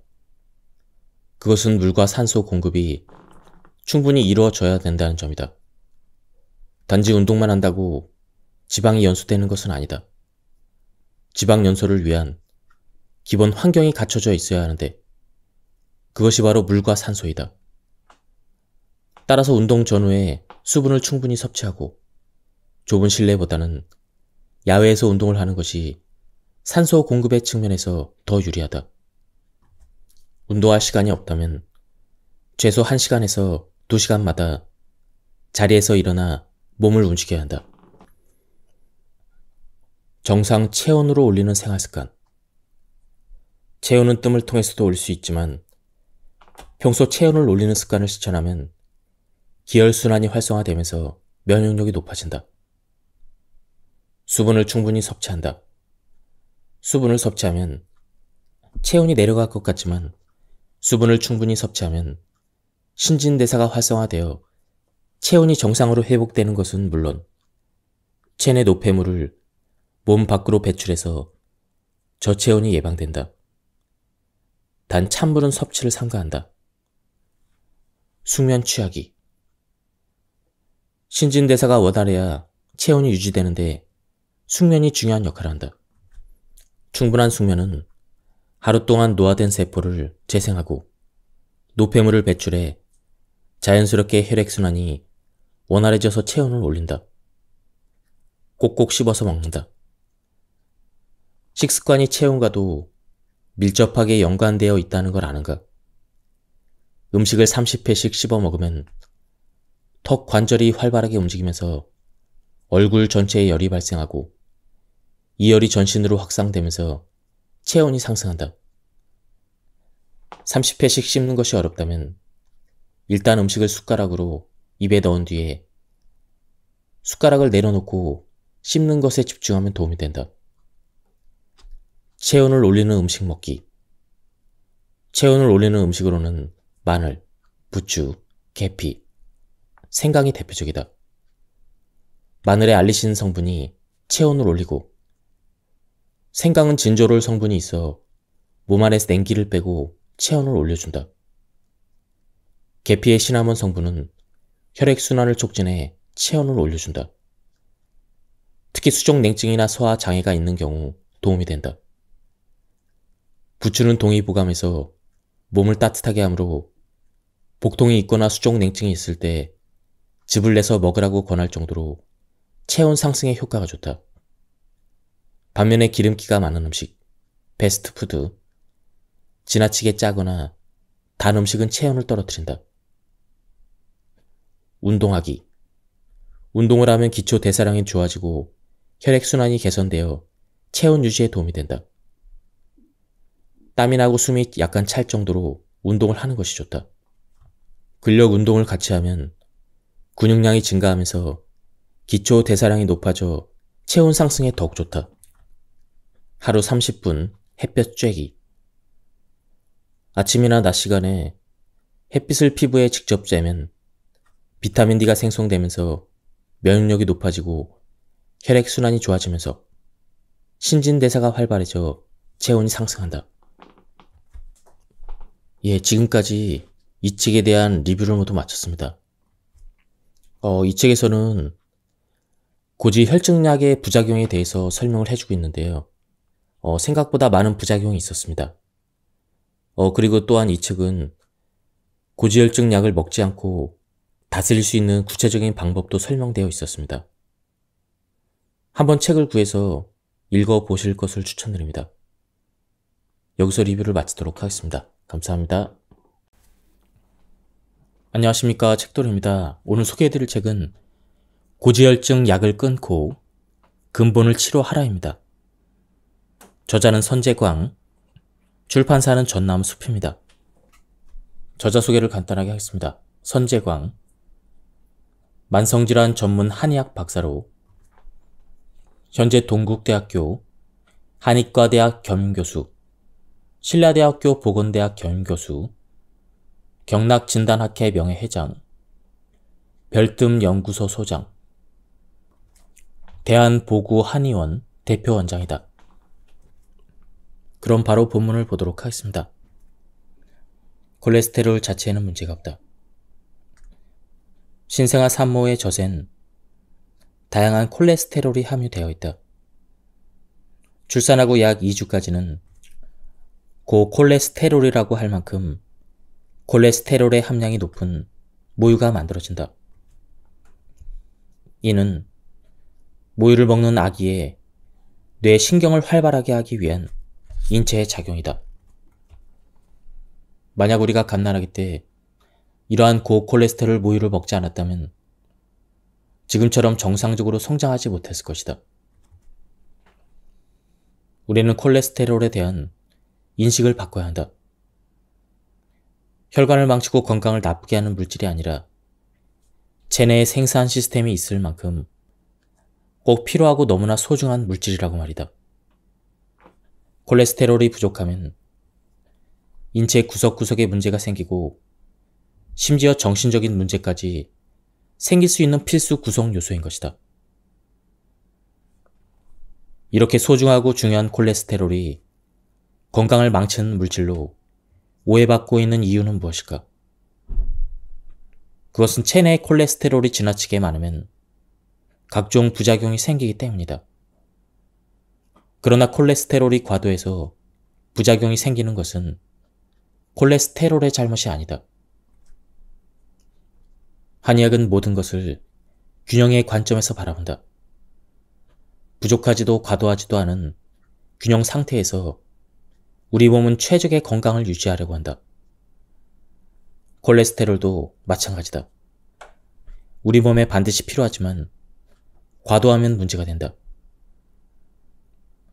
그것은 물과 산소 공급이 충분히 이루어져야 된다는 점이다. 단지 운동만 한다고 지방이 연소되는 것은 아니다. 지방 연소를 위한 기본 환경이 갖춰져 있어야 하는데 그것이 바로 물과 산소이다. 따라서 운동 전후에 수분을 충분히 섭취하고 좁은 실내보다는 야외에서 운동을 하는 것이 산소 공급의 측면에서 더 유리하다. 운동할 시간이 없다면 최소 1시간에서 2시간마다 자리에서 일어나 몸을 움직여야 한다. 정상 체온으로 올리는 생활습관. 체온은 뜸을 통해서도 올릴 수 있지만 평소 체온을 올리는 습관을 실천하면 기혈순환이 활성화되면서 면역력이 높아진다. 수분을 충분히 섭취한다. 수분을 섭취하면 체온이 내려갈 것 같지만 수분을 충분히 섭취하면 신진대사가 활성화되어 체온이 정상으로 회복되는 것은 물론 체내 노폐물을 몸 밖으로 배출해서 저체온이 예방된다. 단 찬물은 섭취를 삼가한다. 숙면 취하기. 신진대사가 원활해야 체온이 유지되는데 숙면이 중요한 역할을 한다. 충분한 숙면은 하루 동안 노화된 세포를 재생하고 노폐물을 배출해 자연스럽게 혈액순환이 원활해져서 체온을 올린다. 꼭꼭 씹어서 먹는다. 식습관이 체온과도 밀접하게 연관되어 있다는 걸 아는가? 음식을 30회씩 씹어 먹으면 턱 관절이 활발하게 움직이면서 얼굴 전체에 열이 발생하고 이 열이 전신으로 확산되면서 체온이 상승한다. 30회씩 씹는 것이 어렵다면 일단 음식을 숟가락으로 입에 넣은 뒤에 숟가락을 내려놓고 씹는 것에 집중하면 도움이 된다. 체온을 올리는 음식 먹기. 체온을 올리는 음식으로는 마늘, 부추, 계피, 생강이 대표적이다. 마늘의 알리신 성분이 체온을 올리고 생강은 진조롤 성분이 있어 몸 안에 냉기를 빼고 체온을 올려준다. 계피의 시나몬 성분은 혈액순환을 촉진해 체온을 올려준다. 특히 수족냉증이나 소화 장애가 있는 경우 도움이 된다. 부추는 동의보감에서 몸을 따뜻하게 하므로 복통이 있거나 수족냉증이 있을 때 즙을 내서 먹으라고 권할 정도로 체온 상승에 효과가 좋다. 반면에 기름기가 많은 음식, 패스트푸드, 지나치게 짜거나 단 음식은 체온을 떨어뜨린다. 운동하기. 운동을 하면 기초 대사량이 좋아지고 혈액순환이 개선되어 체온 유지에 도움이 된다. 땀이 나고 숨이 약간 찰 정도로 운동을 하는 것이 좋다. 근력 운동을 같이 하면 근육량이 증가하면서 기초 대사량이 높아져 체온 상승에 더욱 좋다. 하루 30분 햇볕 쬐기. 아침이나 낮 시간에 햇빛을 피부에 직접 쬐면 비타민 D가 생성되면서 면역력이 높아지고 혈액순환이 좋아지면서 신진대사가 활발해져 체온이 상승한다. 지금까지 이 책에 대한 리뷰를 모두 마쳤습니다. 이 책에서는 고지혈증약의 부작용에 대해서 설명을 해주고 있는데요. 생각보다 많은 부작용이 있었습니다. 그리고 또한 이 책은 고지혈증약을 먹지 않고 다스릴 수 있는 구체적인 방법도 설명되어 있었습니다. 한번 책을 구해서 읽어보실 것을 추천드립니다. 여기서 리뷰를 마치도록 하겠습니다. 감사합니다. 안녕하십니까, 책도리입니다. 오늘 소개해드릴 책은 고지혈증 약을 끊고 근본을 치료하라입니다. 저자는 선재광, 출판사는 전남숲입니다. 저자 소개를 간단하게 하겠습니다. 선재광, 만성질환 전문 한의학 박사로 현재 동국대학교 한의과대학 겸임교수, 신라대학교 보건대학 겸임교수, 경락진단학회 명예회장, 별뜸연구소 소장, 대한보구한의원 대표원장이다. 그럼 바로 본문을 보도록 하겠습니다. 콜레스테롤 자체에는 문제가 없다. 신생아 산모의 젖엔 다양한 콜레스테롤이 함유되어 있다. 출산하고 약 2주까지는 고콜레스테롤이라고 할 만큼 콜레스테롤의 함량이 높은 모유가 만들어진다. 이는 모유를 먹는 아기의 뇌 신경을 활발하게 하기 위한 인체의 작용이다. 만약 우리가 갓난아기 때 이러한 고콜레스테롤 모유를 먹지 않았다면 지금처럼 정상적으로 성장하지 못했을 것이다. 우리는 콜레스테롤에 대한 인식을 바꿔야 한다. 혈관을 망치고 건강을 나쁘게 하는 물질이 아니라 체내에 생산 시스템이 있을 만큼 꼭 필요하고 너무나 소중한 물질이라고 말이다. 콜레스테롤이 부족하면 인체 구석구석에 문제가 생기고 심지어 정신적인 문제까지 생길 수 있는 필수 구성 요소인 것이다. 이렇게 소중하고 중요한 콜레스테롤이 건강을 망치는 물질로 오해받고 있는 이유는 무엇일까? 그것은 체내의 콜레스테롤이 지나치게 많으면 각종 부작용이 생기기 때문이다. 그러나 콜레스테롤이 과도해서 부작용이 생기는 것은 콜레스테롤의 잘못이 아니다. 한의학은 모든 것을 균형의 관점에서 바라본다. 부족하지도 과도하지도 않은 균형 상태에서 우리 몸은 최적의 건강을 유지하려고 한다. 콜레스테롤도 마찬가지다. 우리 몸에 반드시 필요하지만 과도하면 문제가 된다.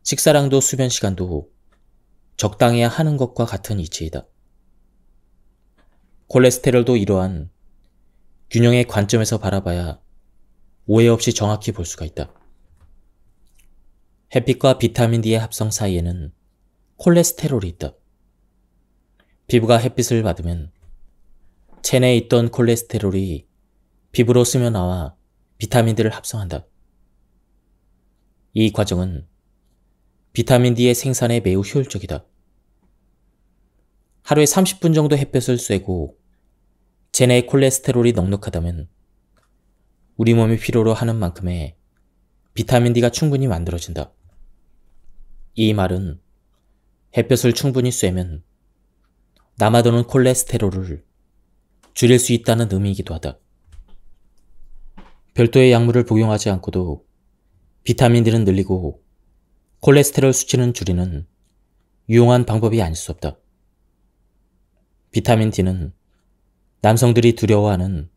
식사량도 수면 시간도 적당해야 하는 것과 같은 이치이다. 콜레스테롤도 이러한 균형의 관점에서 바라봐야 오해 없이 정확히 볼 수가 있다. 햇빛과 비타민 D의 합성 사이에는 콜레스테롤이 있다. 피부가 햇빛을 받으면 체내에 있던 콜레스테롤이 피부로 스며나와 비타민 D를 합성한다. 이 과정은 비타민 D의 생산에 매우 효율적이다. 하루에 30분 정도 햇볕을 쐬고 체내에 콜레스테롤이 넉넉하다면 우리 몸이 필요로 하는 만큼의 비타민 D가 충분히 만들어진다. 이 말은 햇볕을 충분히 쐬면 남아도는 콜레스테롤을 줄일 수 있다는 의미이기도 하다. 별도의 약물을 복용하지 않고도 비타민 D는 늘리고 콜레스테롤 수치는 줄이는 유용한 방법이 아닐 수 없다. 비타민 D는 남성들이 두려워하는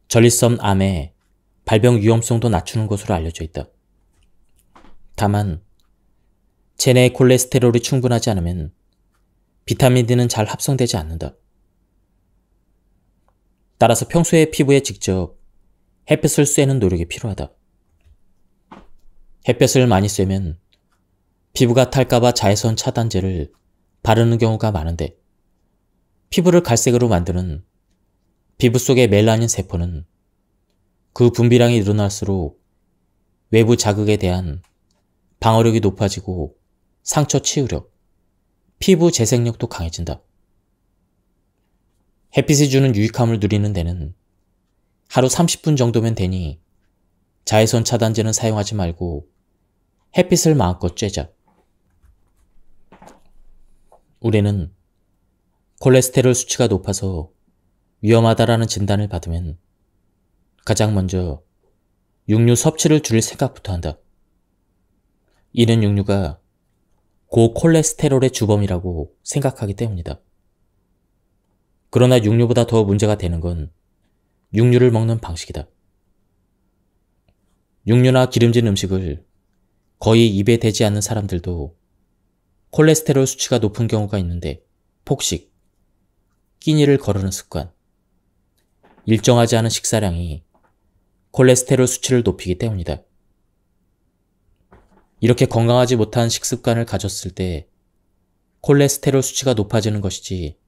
전립선 암의 발병 위험성도 낮추는 것으로 알려져 있다. 다만 체내의 콜레스테롤이 충분하지 않으면 비타민 D는 잘 합성되지 않는다. 따라서 평소에 피부에 직접 햇볕을 쐬는 노력이 필요하다. 햇볕을 많이 쐬면 피부가 탈까봐 자외선 차단제를 바르는 경우가 많은데 피부를 갈색으로 만드는 피부 속의 멜라닌 세포는 그 분비량이 늘어날수록 외부 자극에 대한 방어력이 높아지고 상처 치유력, 피부 재생력도 강해진다. 햇빛이 주는 유익함을 누리는 데는 하루 30분 정도면 되니 자외선 차단제는 사용하지 말고 햇빛을 마음껏 쬐자. 우리는 콜레스테롤 수치가 높아서 위험하다라는 진단을 받으면 가장 먼저 육류 섭취를 줄일 생각부터 한다. 이는 육류가 고콜레스테롤의 주범이라고 생각하기 때문이다. 그러나 육류보다 더 문제가 되는 건 육류를 먹는 방식이다. 육류나 기름진 음식을 거의 입에 대지 않는 사람들도 콜레스테롤 수치가 높은 경우가 있는데 폭식, 끼니를 거르는 습관, 일정하지 않은 식사량이 콜레스테롤 수치를 높이기 때문이다. 이렇게 건강하지 못한 식습관을 가졌을 때 콜레스테롤 수치가 높아지는 것이지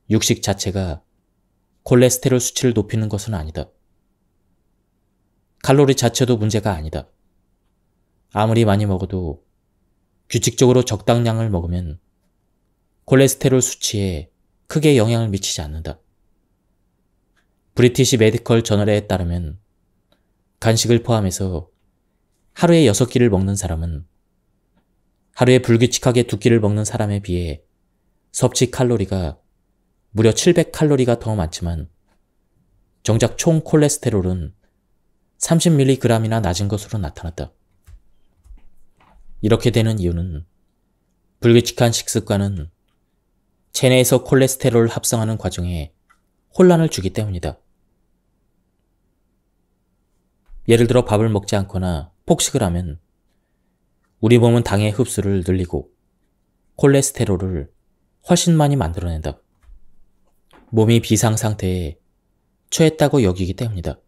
육식 자체가 콜레스테롤 수치를 높이는 것은 아니다. 칼로리 자체도 문제가 아니다. 아무리 많이 먹어도 규칙적으로 적당량을 먹으면 콜레스테롤 수치에 크게 영향을 미치지 않는다. 브리티시 메디컬 저널에 따르면 간식을 포함해서 하루에 6끼를 먹는 사람은 하루에 불규칙하게 2끼를 먹는 사람에 비해 섭취 칼로리가 무려 700칼로리가 더 많지만 정작 총 콜레스테롤은 30mg이나 낮은 것으로 나타났다. 이렇게 되는 이유는 불규칙한 식습관은 체내에서 콜레스테롤을 합성하는 과정에 혼란을 주기 때문이다. 예를 들어 밥을 먹지 않거나 폭식을 하면 우리 몸은 당의 흡수를 늘리고 콜레스테롤을 훨씬 많이 만들어낸다. 몸이 비상 상태에 처했다고 여기기 때문이다.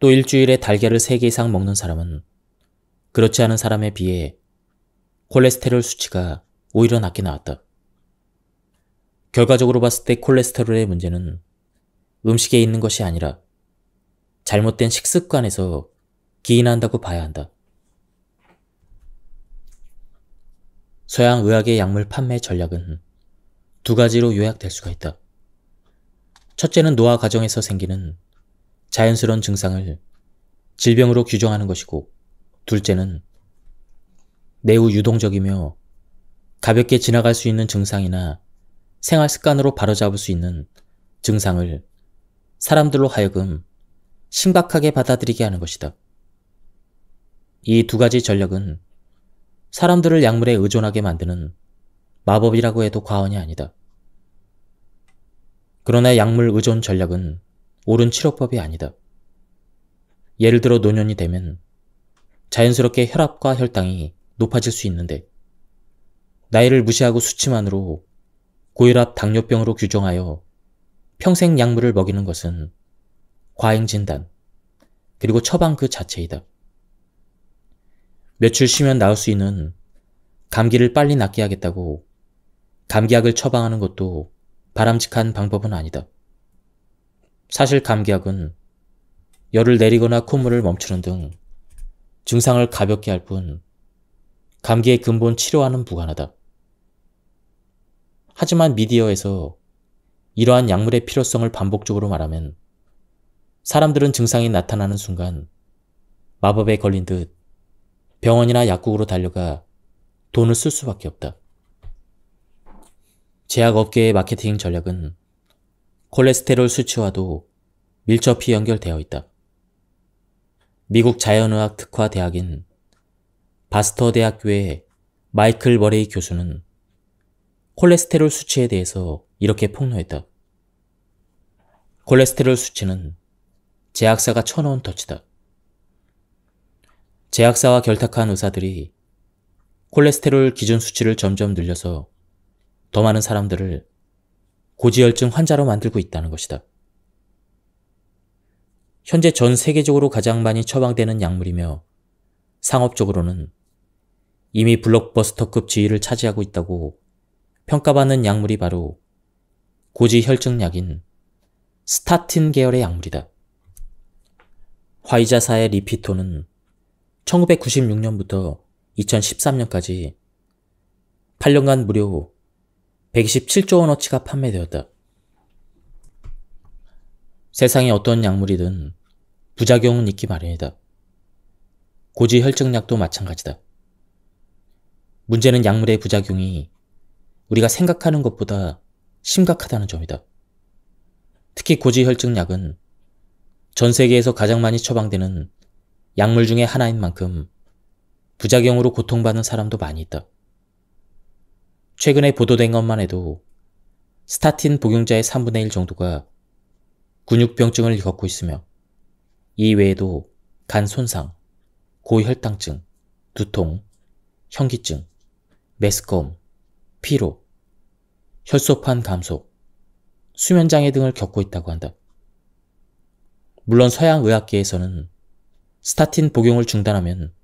또 일주일에 달걀을 3개 이상 먹는 사람은 그렇지 않은 사람에 비해 콜레스테롤 수치가 오히려 낮게 나왔다. 결과적으로 봤을 때 콜레스테롤의 문제는 음식에 있는 것이 아니라 잘못된 식습관에서 기인한다고 봐야 한다. 서양 의학의 약물 판매 전략은 두 가지로 요약될 수가 있다. 첫째는 노화 과정에서 생기는 자연스러운 증상을 질병으로 규정하는 것이고, 둘째는 매우 유동적이며 가볍게 지나갈 수 있는 증상이나 생활 습관으로 바로잡을 수 있는 증상을 사람들로 하여금 심각하게 받아들이게 하는 것이다. 이 두 가지 전략은 사람들을 약물에 의존하게 만드는 마법이라고 해도 과언이 아니다. 그러나 약물 의존 전략은 옳은 치료법이 아니다. 예를 들어 노년이 되면 자연스럽게 혈압과 혈당이 높아질 수 있는데, 나이를 무시하고 수치만으로 고혈압 당뇨병으로 규정하여 평생 약물을 먹이는 것은 과잉진단, 그리고 처방 그 자체이다. 며칠 쉬면 나을 수 있는 감기를 빨리 낫게 하겠다고 감기약을 처방하는 것도 바람직한 방법은 아니다. 사실 감기약은 열을 내리거나 콧물을 멈추는 등 증상을 가볍게 할 뿐 감기의 근본 치료와는 무관하다. 하지만 미디어에서 이러한 약물의 필요성을 반복적으로 말하면 사람들은 증상이 나타나는 순간 마법에 걸린 듯 병원이나 약국으로 달려가 돈을 쓸 수밖에 없다. 제약업계의 마케팅 전략은 콜레스테롤 수치와도 밀접히 연결되어 있다. 미국 자연의학 특화 대학인 바스터 대학교의 마이클 머레이 교수는 콜레스테롤 수치에 대해서 이렇게 폭로했다. 콜레스테롤 수치는 제약사가 쳐놓은 덫이다. 제약사와 결탁한 의사들이 콜레스테롤 기준 수치를 점점 늘려서 더 많은 사람들을 고지혈증 환자로 만들고 있다는 것이다. 현재 전 세계적으로 가장 많이 처방되는 약물이며 상업적으로는 이미 블록버스터급 지위를 차지하고 있다고 평가받는 약물이 바로 고지혈증약인 스타틴 계열의 약물이다. 화이자사의 리피토는 1996년부터 2013년까지 8년간 무려 127조 원어치가 판매되었다. 세상에 어떤 약물이든 부작용은 있기 마련이다. 고지혈증약도 마찬가지다. 문제는 약물의 부작용이 우리가 생각하는 것보다 심각하다는 점이다. 특히 고지혈증약은 전 세계에서 가장 많이 처방되는 약물 중에 하나인 만큼 부작용으로 고통받는 사람도 많이 있다. 최근에 보도된 것만 해도 스타틴 복용자의 3분의 1 정도가 근육병증을 겪고 있으며, 이 외에도 간 손상, 고혈당증, 두통, 현기증, 메스꺼움, 피로, 혈소판 감소, 수면장애 등을 겪고 있다고 한다. 물론 서양 의학계에서는 스타틴 복용을 중단하면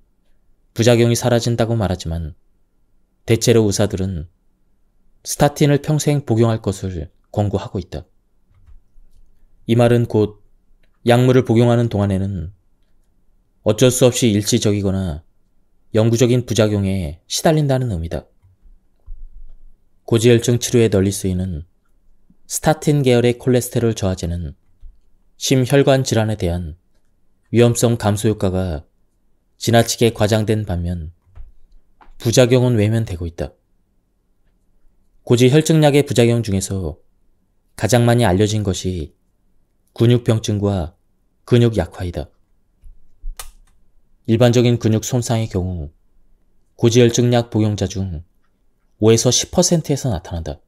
부작용이 사라진다고 말하지만, 대체로 의사들은 스타틴을 평생 복용할 것을 권고하고 있다. 이 말은 곧 약물을 복용하는 동안에는 어쩔 수 없이 일시적이거나 영구적인 부작용에 시달린다는 의미다. 고지혈증 치료에 널리 쓰이는 스타틴 계열의 콜레스테롤 저하제는 심혈관 질환에 대한 위험성 감소 효과가 지나치게 과장된 반면 부작용은 외면되고 있다. 고지혈증약의 부작용 중에서 가장 많이 알려진 것이 근육병증과 근육 약화이다. 일반적인 근육 손상의 경우 고지혈증약 복용자 중 5에서 10%에서 나타난다.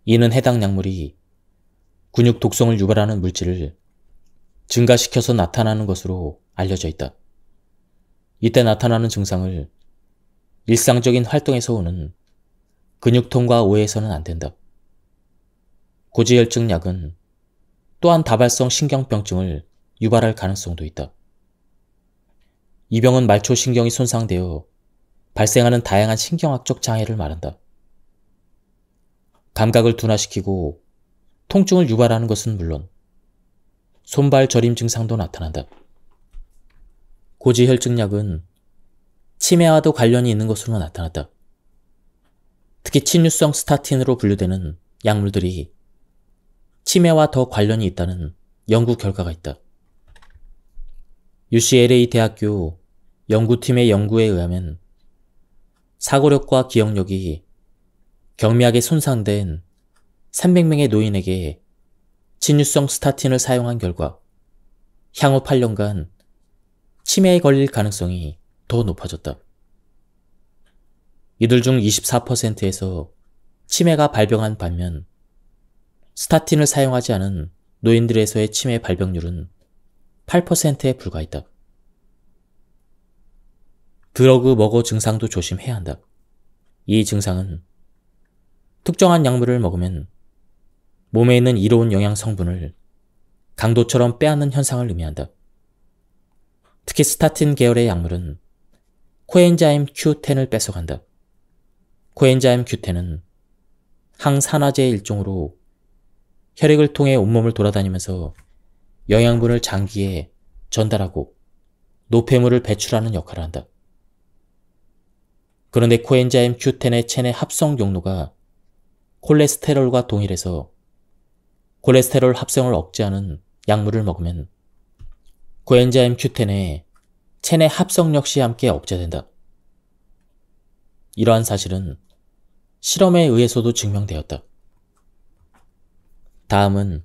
이는 해당 약물이 근육 독성을 유발하는 물질을 증가시켜서 나타나는 것으로 알려져 있다. 이때 나타나는 증상을 일상적인 활동에서 오는 근육통과 오해해서는 안 된다. 고지혈증약은 또한 다발성 신경병증을 유발할 가능성도 있다. 이 병은 말초신경이 손상되어 발생하는 다양한 신경학적 장애를 말한다. 감각을 둔화시키고 통증을 유발하는 것은 물론 손발 저림 증상도 나타난다. 고지혈증약은 치매와도 관련이 있는 것으로 나타났다. 특히 침유성 스타틴으로 분류되는 약물들이 치매와 더 관련이 있다는 연구 결과가 있다. UCLA 대학교 연구팀의 연구에 의하면 사고력과 기억력이 경미하게 손상된 300명의 노인에게 침유성 스타틴을 사용한 결과 향후 8년간 치매에 걸릴 가능성이 더 높아졌다. 이들 중 24%에서 치매가 발병한 반면 스타틴을 사용하지 않은 노인들에서의 치매 발병률은 8%에 불과했다. 드러그 먹어 증상도 조심해야 한다. 이 증상은 특정한 약물을 먹으면 몸에 있는 이로운 영양 성분을 강도처럼 빼앗는 현상을 의미한다. 특히 스타틴 계열의 약물은 코엔자임 Q10을 뺏어간다. 코엔자임 Q10은 항산화제의 일종으로 혈액을 통해 온몸을 돌아다니면서 영양분을 장기에 전달하고 노폐물을 배출하는 역할을 한다. 그런데 코엔자임 Q10의 체내 합성 용로가 콜레스테롤과 동일해서 콜레스테롤 합성을 억제하는 약물을 먹으면 코엔자임 Q10의 체내 합성 역시 함께 억제된다. 이러한 사실은 실험에 의해서도 증명되었다. 다음은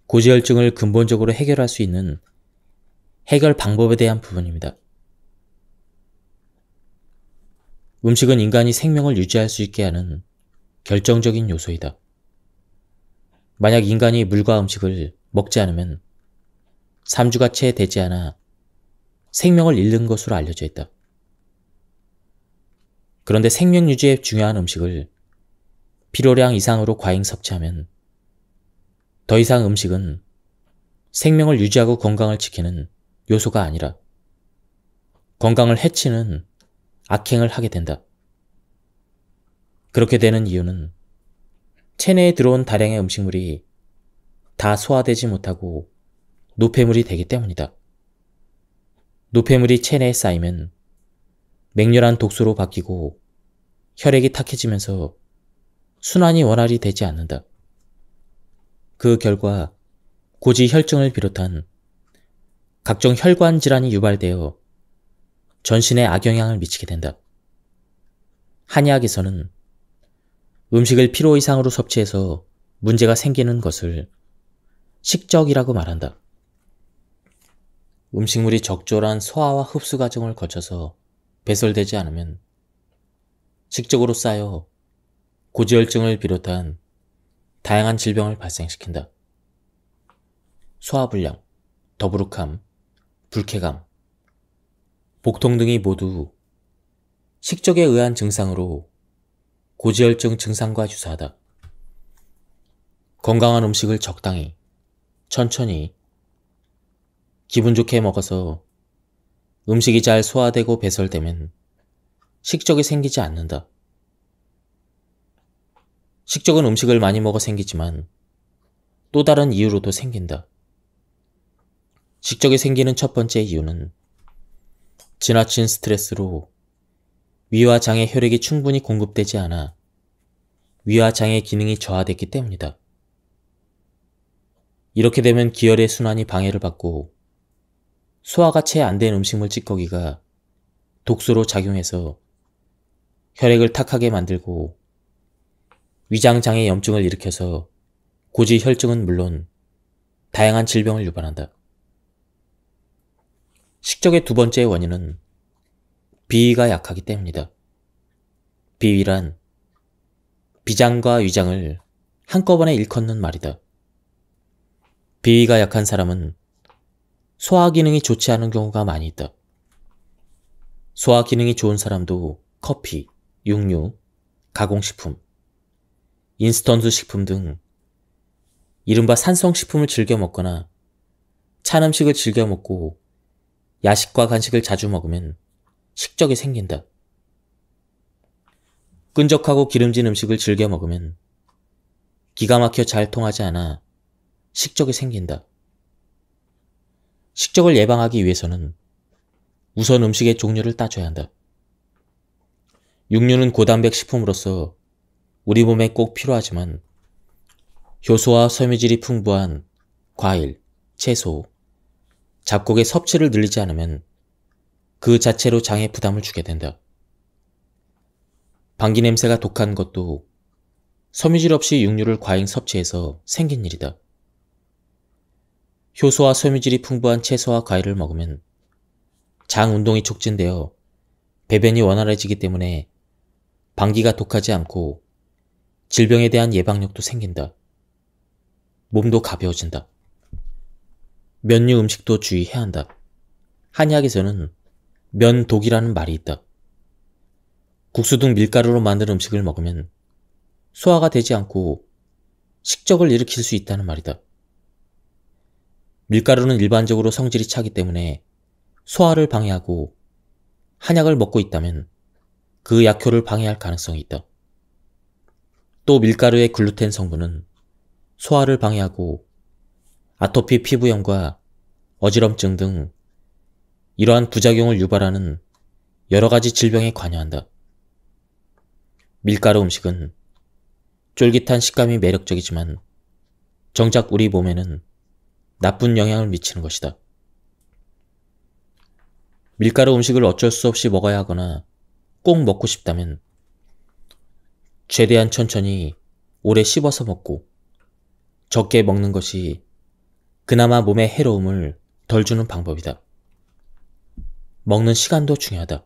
고지혈증을 근본적으로 해결할 수 있는 해결 방법에 대한 부분입니다. 음식은 인간이 생명을 유지할 수 있게 하는 결정적인 요소이다. 만약 인간이 물과 음식을 먹지 않으면 3주가 채 되지 않아 생명을 잃는 것으로 알려져 있다. 그런데 생명 유지에 중요한 음식을 필요량 이상으로 과잉 섭취하면 더 이상 음식은 생명을 유지하고 건강을 지키는 요소가 아니라 건강을 해치는 악행을 하게 된다. 그렇게 되는 이유는 체내에 들어온 다량의 음식물이 다 소화되지 못하고 노폐물이 되기 때문이다. 노폐물이 체내에 쌓이면 맹렬한 독소로 바뀌고 혈액이 탁해지면서 순환이 원활히 되지 않는다. 그 결과 고지혈증을 비롯한 각종 혈관 질환이 유발되어 전신에 악영향을 미치게 된다. 한의학에서는 음식을 필요 이상으로 섭취해서 문제가 생기는 것을 식적이라고 말한다. 음식물이 적절한 소화와 흡수 과정을 거쳐서 배설되지 않으면 식적으로 쌓여 고지혈증을 비롯한 다양한 질병을 발생시킨다. 소화불량, 더부룩함, 불쾌감, 복통 등이 모두 식적에 의한 증상으로 고지혈증 증상과 유사하다. 건강한 음식을 적당히, 천천히, 기분 좋게 먹어서 음식이 잘 소화되고 배설되면 식적이 생기지 않는다. 식적은 음식을 많이 먹어 생기지만 또 다른 이유로도 생긴다. 식적이 생기는 첫 번째 이유는 지나친 스트레스로 위와 장의 혈액이 충분히 공급되지 않아 위와 장의 기능이 저하됐기 때문이다. 이렇게 되면 기혈의 순환이 방해를 받고 소화가 채 안 된 음식물 찌꺼기가 독소로 작용해서 혈액을 탁하게 만들고 위장장애 염증을 일으켜서 고지혈증은 물론 다양한 질병을 유발한다. 식적의 두 번째 원인은 비위가 약하기 때문이다. 비위란 비장과 위장을 한꺼번에 일컫는 말이다. 비위가 약한 사람은 소화 기능이 좋지 않은 경우가 많이 있다. 소화 기능이 좋은 사람도 커피, 육류, 가공식품, 인스턴트 식품 등 이른바 산성식품을 즐겨 먹거나 찬 음식을 즐겨 먹고 야식과 간식을 자주 먹으면 식적이 생긴다. 끈적하고 기름진 음식을 즐겨 먹으면 기가 막혀 잘 통하지 않아 식적이 생긴다. 식적을 예방하기 위해서는 우선 음식의 종류를 따져야 한다. 육류는 고단백 식품으로서 우리 몸에 꼭 필요하지만 효소와 섬유질이 풍부한 과일, 채소, 잡곡의 섭취를 늘리지 않으면 그 자체로 장에 부담을 주게 된다. 방귀 냄새가 독한 것도 섬유질 없이 육류를 과잉 섭취해서 생긴 일이다. 효소와 섬유질이 풍부한 채소와 과일을 먹으면 장 운동이 촉진되어 배변이 원활해지기 때문에 방귀가 독하지 않고 질병에 대한 예방력도 생긴다. 몸도 가벼워진다. 면류 음식도 주의해야 한다. 한의학에서는 면독이라는 말이 있다. 국수 등 밀가루로 만든 음식을 먹으면 소화가 되지 않고 식적을 일으킬 수 있다는 말이다. 밀가루는 일반적으로 성질이 차기 때문에 소화를 방해하고 한약을 먹고 있다면 그 약효를 방해할 가능성이 있다. 또 밀가루의 글루텐 성분은 소화를 방해하고 아토피 피부염과 어지럼증 등 이러한 부작용을 유발하는 여러 가지 질병에 관여한다. 밀가루 음식은 쫄깃한 식감이 매력적이지만 정작 우리 몸에는 나쁜 영향을 미치는 것이다. 밀가루 음식을 어쩔 수 없이 먹어야 하거나 꼭 먹고 싶다면 최대한 천천히 오래 씹어서 먹고 적게 먹는 것이 그나마 몸에 해로움을 덜 주는 방법이다. 먹는 시간도 중요하다.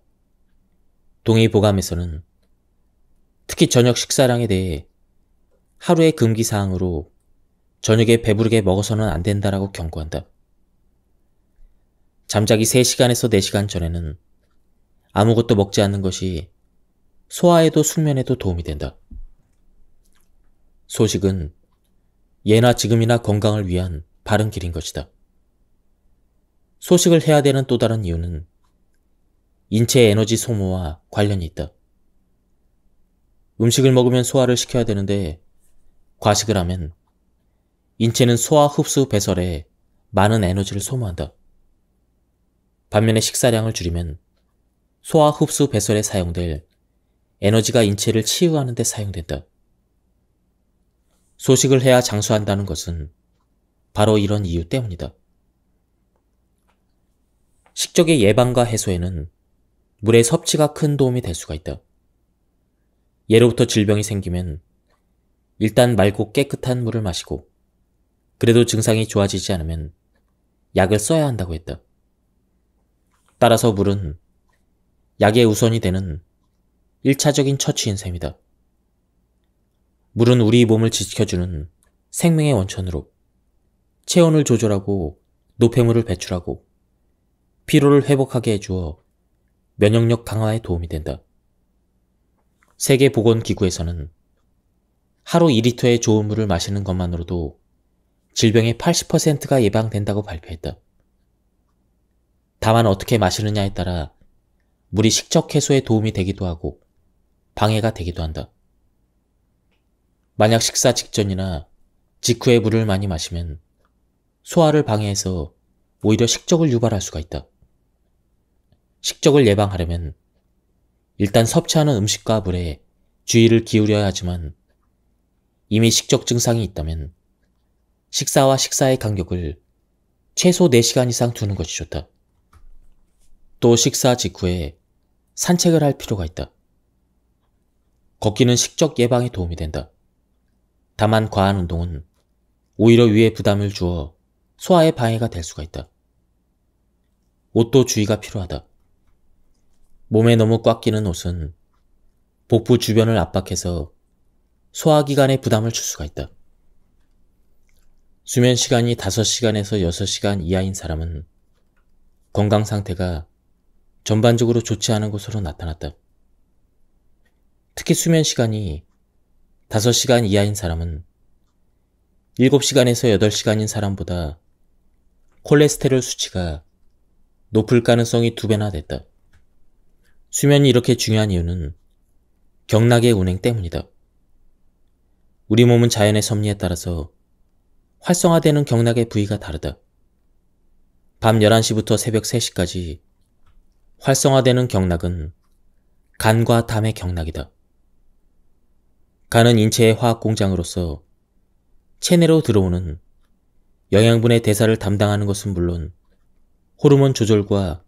동의보감에서는 특히 저녁 식사량에 대해 하루의 금기사항으로 저녁에 배부르게 먹어서는 안 된다라고 경고한다. 잠자기 3시간에서 4시간 전에는 아무것도 먹지 않는 것이 소화에도 숙면에도 도움이 된다. 소식은 예나 지금이나 건강을 위한 바른 길인 것이다. 소식을 해야 되는 또 다른 이유는 인체 에너지 소모와 관련이 있다. 음식을 먹으면 소화를 시켜야 되는데 과식을 하면 인체는 소화 흡수 배설에 많은 에너지를 소모한다. 반면에 식사량을 줄이면 소화 흡수 배설에 사용될 에너지가 인체를 치유하는 데 사용된다. 소식을 해야 장수한다는 것은 바로 이런 이유 때문이다. 식적의 예방과 해소에는 물의 섭취가 큰 도움이 될 수가 있다. 예로부터 질병이 생기면 일단 맑고 깨끗한 물을 마시고 그래도 증상이 좋아지지 않으면 약을 써야 한다고 했다. 따라서 물은 약의 우선이 되는 1차적인 처치인 셈이다. 물은 우리 몸을 지켜주는 생명의 원천으로 체온을 조절하고 노폐물을 배출하고 피로를 회복하게 해주어 면역력 강화에 도움이 된다. 세계보건기구에서는 하루 2리터의 좋은 물을 마시는 것만으로도 질병의 80%가 예방된다고 발표했다. 다만 어떻게 마시느냐에 따라 물이 식적 해소에 도움이 되기도 하고 방해가 되기도 한다. 만약 식사 직전이나 직후에 물을 많이 마시면 소화를 방해해서 오히려 식적을 유발할 수가 있다. 식적을 예방하려면 일단 섭취하는 음식과 물에 주의를 기울여야 하지만 이미 식적 증상이 있다면 식사와 식사의 간격을 최소 4시간 이상 두는 것이 좋다. 또 식사 직후에 산책을 할 필요가 있다. 걷기는 식적 예방에 도움이 된다. 다만 과한 운동은 오히려 위에 부담을 주어 소화에 방해가 될 수가 있다. 옷도 주의가 필요하다. 몸에 너무 꽉 끼는 옷은 복부 주변을 압박해서 소화기관에 부담을 줄 수가 있다. 수면 시간이 5시간에서 6시간 이하인 사람은 건강 상태가 전반적으로 좋지 않은 것으로 나타났다. 특히 수면 시간이 5시간 이하인 사람은 7시간에서 8시간인 사람보다 콜레스테롤 수치가 높을 가능성이 2배나 됐다. 수면이 이렇게 중요한 이유는 경락의 운행 때문이다. 우리 몸은 자연의 섭리에 따라서 활성화되는 경락의 부위가 다르다. 밤 11시부터 새벽 3시까지 활성화되는 경락은 간과 담의 경락이다. 간은 인체의 화학 공장으로서 체내로 들어오는 영양분의 대사를 담당하는 것은 물론 호르몬 조절과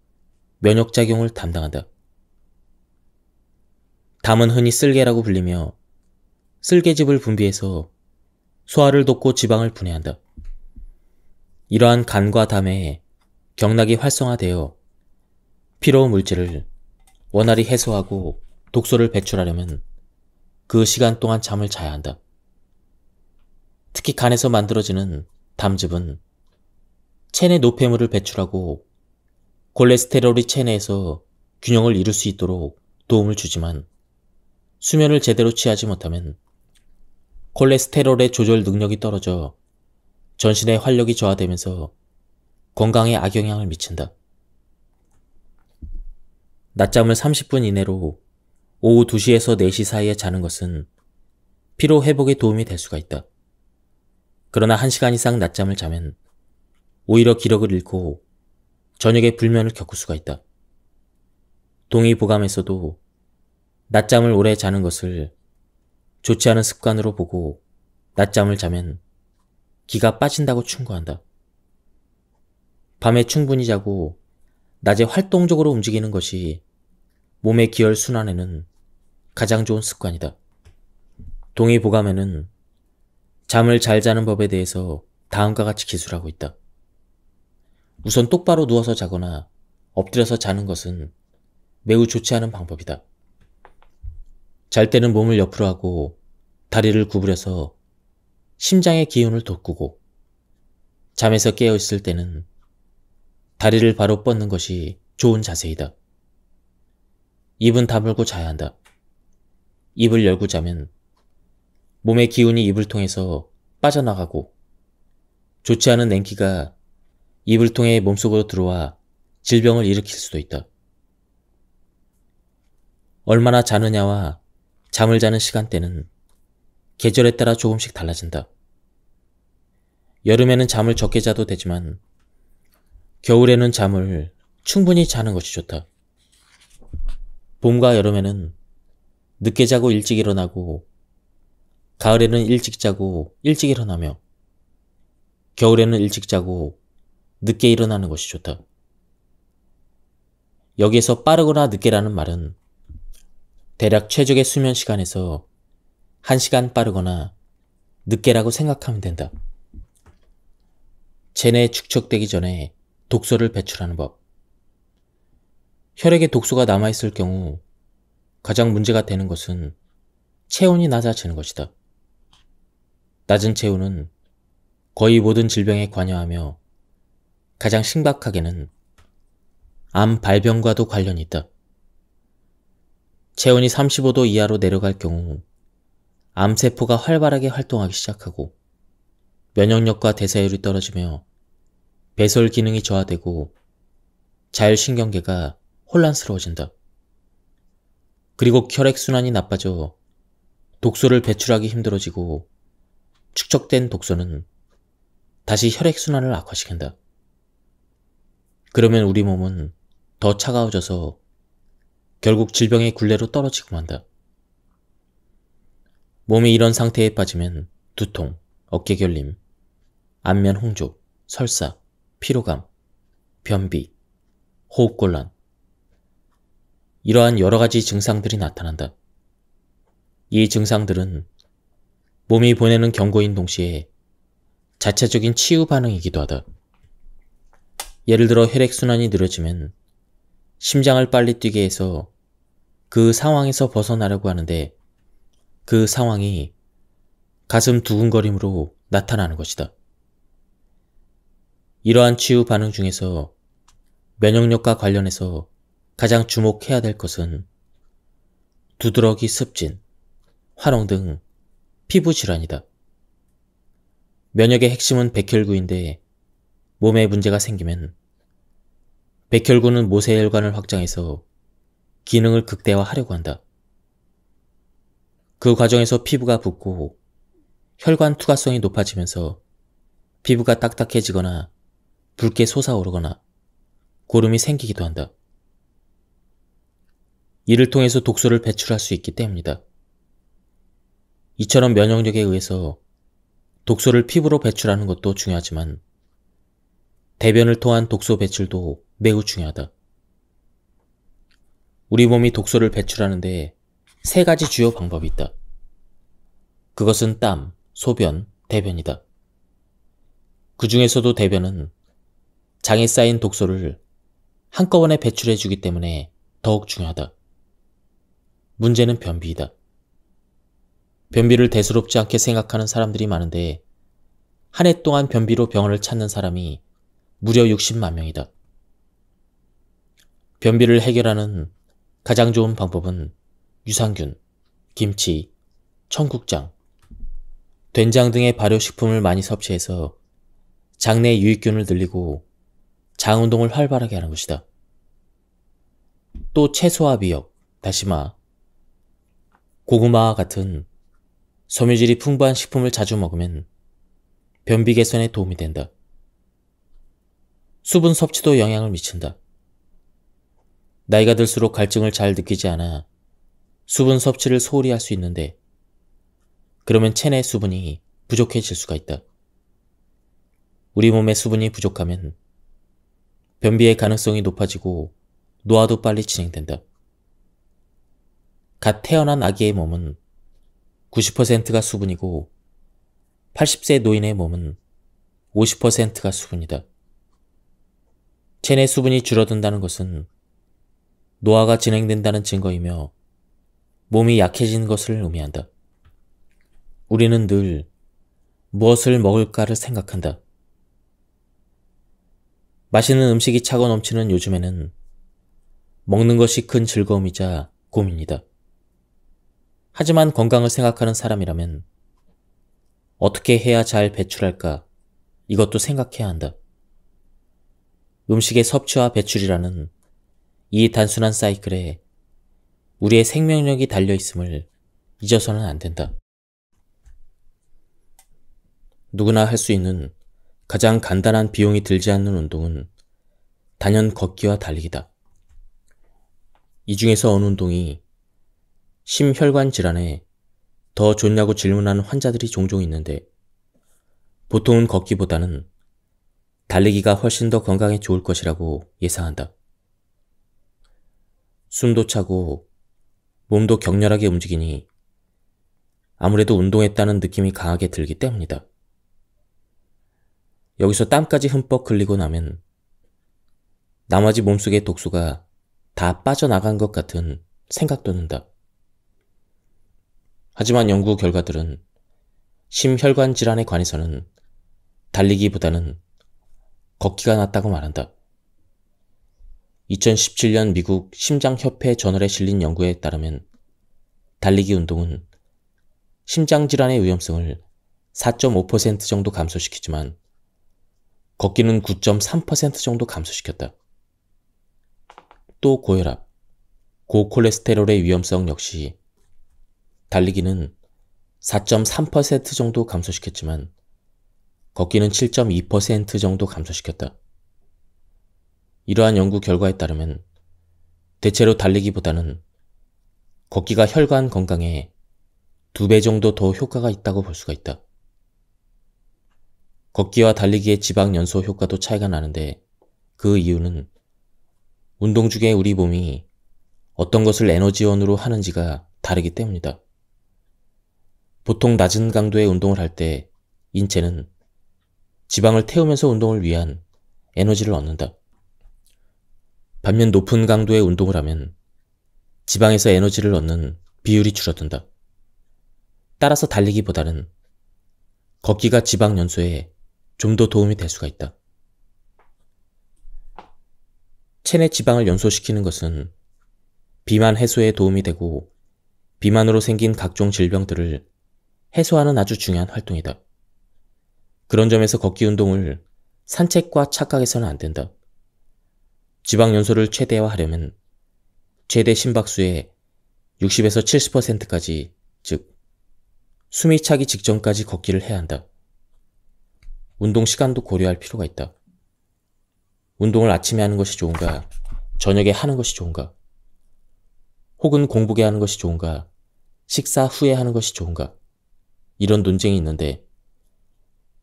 면역작용을 담당한다. 담은 흔히 쓸개라고 불리며 쓸개즙을 분비해서 소화를 돕고 지방을 분해한다. 이러한 간과 담에 경락이 활성화되어 피로 물질을 원활히 해소하고 독소를 배출하려면 그 시간 동안 잠을 자야 한다. 특히 간에서 만들어지는 담즙은 체내 노폐물을 배출하고 콜레스테롤이 체내에서 균형을 이룰 수 있도록 도움을 주지만 수면을 제대로 취하지 못하면 콜레스테롤의 조절 능력이 떨어져 전신의 활력이 저하되면서 건강에 악영향을 미친다. 낮잠을 30분 이내로 오후 2시에서 4시 사이에 자는 것은 피로 회복에 도움이 될 수가 있다. 그러나 1시간 이상 낮잠을 자면 오히려 기력을 잃고 저녁에 불면을 겪을 수가 있다. 동의보감에서도 낮잠을 오래 자는 것을 좋지 않은 습관으로 보고 낮잠을 자면 기가 빠진다고 충고한다. 밤에 충분히 자고 낮에 활동적으로 움직이는 것이 몸의 기혈 순환에는 가장 좋은 습관이다. 동의보감에는 잠을 잘 자는 법에 대해서 다음과 같이 기술하고 있다. 우선 똑바로 누워서 자거나 엎드려서 자는 것은 매우 좋지 않은 방법이다. 잘 때는 몸을 옆으로 하고 다리를 구부려서 심장의 기운을 돋구고 잠에서 깨어 있을 때는 다리를 바로 뻗는 것이 좋은 자세이다. 입은 다물고 자야 한다. 입을 열고 자면 몸의 기운이 입을 통해서 빠져나가고 좋지 않은 냉기가 입을 통해 몸속으로 들어와 질병을 일으킬 수도 있다. 얼마나 자느냐와 잠을 자는 시간대는 계절에 따라 조금씩 달라진다. 여름에는 잠을 적게 자도 되지만 겨울에는 잠을 충분히 자는 것이 좋다. 봄과 여름에는 늦게 자고 일찍 일어나고 가을에는 일찍 자고 일찍 일어나며 겨울에는 일찍 자고 늦게 일어나는 것이 좋다. 여기에서 빠르거나 늦게라는 말은 대략 최적의 수면 시간에서 1시간 빠르거나 늦게라고 생각하면 된다. 체내에 축적되기 전에 독소를 배출하는 법. 혈액에 독소가 남아있을 경우 가장 문제가 되는 것은 체온이 낮아지는 것이다. 낮은 체온은 거의 모든 질병에 관여하며 가장 심각하게는 암 발병과도 관련이 있다. 체온이 35도 이하로 내려갈 경우 암세포가 활발하게 활동하기 시작하고 면역력과 대사율이 떨어지며 배설 기능이 저하되고 자율신경계가 혼란스러워진다. 그리고 혈액순환이 나빠져 독소를 배출하기 힘들어지고 축적된 독소는 다시 혈액순환을 악화시킨다. 그러면 우리 몸은 더 차가워져서 결국 질병의 굴레로 떨어지고 만다. 몸이 이런 상태에 빠지면 두통, 어깨결림, 안면 홍조, 설사, 피로감, 변비, 호흡곤란, 이러한 여러 가지 증상들이 나타난다. 이 증상들은 몸이 보내는 경고인 동시에 자체적인 치유 반응이기도 하다. 예를 들어 혈액순환이 느려지면 심장을 빨리 뛰게 해서 그 상황에서 벗어나려고 하는데 그 상황이 가슴 두근거림으로 나타나는 것이다. 이러한 치유 반응 중에서 면역력과 관련해서 가장 주목해야 될 것은 두드러기 습진, 화농 등 피부 질환이다. 면역의 핵심은 백혈구인데 몸에 문제가 생기면 백혈구는 모세혈관을 확장해서 기능을 극대화하려고 한다. 그 과정에서 피부가 붓고 혈관 투과성이 높아지면서 피부가 딱딱해지거나 붉게 솟아오르거나 고름이 생기기도 한다. 이를 통해서 독소를 배출할 수 있기 때문이다. 이처럼 면역력에 의해서 독소를 피부로 배출하는 것도 중요하지만 대변을 통한 독소 배출도 매우 중요하다. 우리 몸이 독소를 배출하는데 세 가지 주요 방법이 있다. 그것은 땀, 소변, 대변이다. 그 중에서도 대변은 장에 쌓인 독소를 한꺼번에 배출해 주기 때문에 더욱 중요하다. 문제는 변비이다. 변비를 대수롭지 않게 생각하는 사람들이 많은데 한 해 동안 변비로 병원을 찾는 사람이 무려 60만 명이다. 변비를 해결하는 가장 좋은 방법은 유산균, 김치, 청국장, 된장 등의 발효식품을 많이 섭취해서 장내 유익균을 늘리고 장운동을 활발하게 하는 것이다. 또 채소와 미역, 다시마, 고구마와 같은 섬유질이 풍부한 식품을 자주 먹으면 변비 개선에 도움이 된다. 수분 섭취도 영향을 미친다. 나이가 들수록 갈증을 잘 느끼지 않아 수분 섭취를 소홀히 할 수 있는데 그러면 체내 수분이 부족해질 수가 있다. 우리 몸에 수분이 부족하면 변비의 가능성이 높아지고 노화도 빨리 진행된다. 갓 태어난 아기의 몸은 90%가 수분이고 80세 노인의 몸은 50%가 수분이다. 체내 수분이 줄어든다는 것은 노화가 진행된다는 증거이며 몸이 약해진 것을 의미한다. 우리는 늘 무엇을 먹을까를 생각한다. 맛있는 음식이 차고 넘치는 요즘에는 먹는 것이 큰 즐거움이자 고민이다. 하지만 건강을 생각하는 사람이라면 어떻게 해야 잘 배출할까? 이것도 생각해야 한다. 음식의 섭취와 배출이라는 이 단순한 사이클에 우리의 생명력이 달려있음을 잊어서는 안 된다. 누구나 할 수 있는 가장 간단한 비용이 들지 않는 운동은 단연 걷기와 달리기다. 이 중에서 어느 운동이 심혈관 질환에 더 좋냐고 질문하는 환자들이 종종 있는데 보통은 걷기보다는 달리기가 훨씬 더 건강에 좋을 것이라고 예상한다. 숨도 차고 몸도 격렬하게 움직이니 아무래도 운동했다는 느낌이 강하게 들기 때문이다. 여기서 땀까지 흠뻑 흘리고 나면 나머지 몸속의 독소가 다 빠져나간 것 같은 생각도 든다. 하지만 연구 결과들은 심혈관 질환에 관해서는 달리기보다는 걷기가 낫다고 말한다. 2017년 미국 심장협회 저널에 실린 연구에 따르면 달리기 운동은 심장질환의 위험성을 4.5% 정도 감소시키지만 걷기는 9.3% 정도 감소시켰다. 또 고혈압, 고콜레스테롤의 위험성 역시 달리기는 4.3% 정도 감소시켰지만 걷기는 7.2% 정도 감소시켰다. 이러한 연구 결과에 따르면 대체로 달리기보다는 걷기가 혈관 건강에 2배 정도 더 효과가 있다고 볼 수가 있다. 걷기와 달리기의 지방 연소 효과도 차이가 나는데 그 이유는 운동 중에 우리 몸이 어떤 것을 에너지원으로 하는지가 다르기 때문이다. 보통 낮은 강도의 운동을 할 때 인체는 지방을 태우면서 운동을 위한 에너지를 얻는다. 반면 높은 강도의 운동을 하면 지방에서 에너지를 얻는 비율이 줄어든다. 따라서 달리기보다는 걷기가 지방 연소에 좀 더 도움이 될 수가 있다. 체내 지방을 연소시키는 것은 비만 해소에 도움이 되고 비만으로 생긴 각종 질병들을 해소하는 아주 중요한 활동이다. 그런 점에서 걷기 운동을 산책과 착각해서는 안 된다. 지방 연소를 최대화하려면 최대 심박수의 60에서 70%까지, 즉 숨이 차기 직전까지 걷기를 해야 한다. 운동 시간도 고려할 필요가 있다. 운동을 아침에 하는 것이 좋은가, 저녁에 하는 것이 좋은가? 혹은 공복에 하는 것이 좋은가, 식사 후에 하는 것이 좋은가, 이런 논쟁이 있는데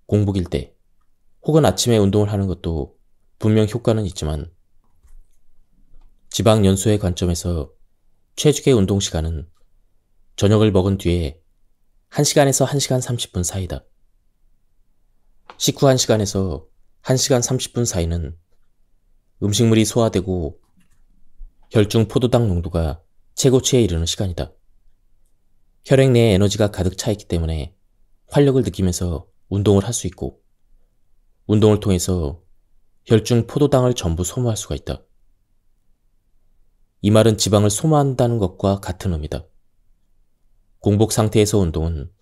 공복일 때 혹은 아침에 운동을 하는 것도 분명 효과는 있지만 지방 연소의 관점에서 최적의 운동 시간은 저녁을 먹은 뒤에 1시간에서 1시간 30분 사이다. 식후 1시간에서 1시간 30분 사이는 음식물이 소화되고 혈중 포도당 농도가 최고치에 이르는 시간이다. 혈액 내에 에너지가 가득 차 있기 때문에 활력을 느끼면서 운동을 할 수 있고 운동을 통해서 혈중 포도당을 전부 소모할 수가 있다. 이 말은 지방을 소모한다는 것과 같은 의미다. 공복 상태에서 운동은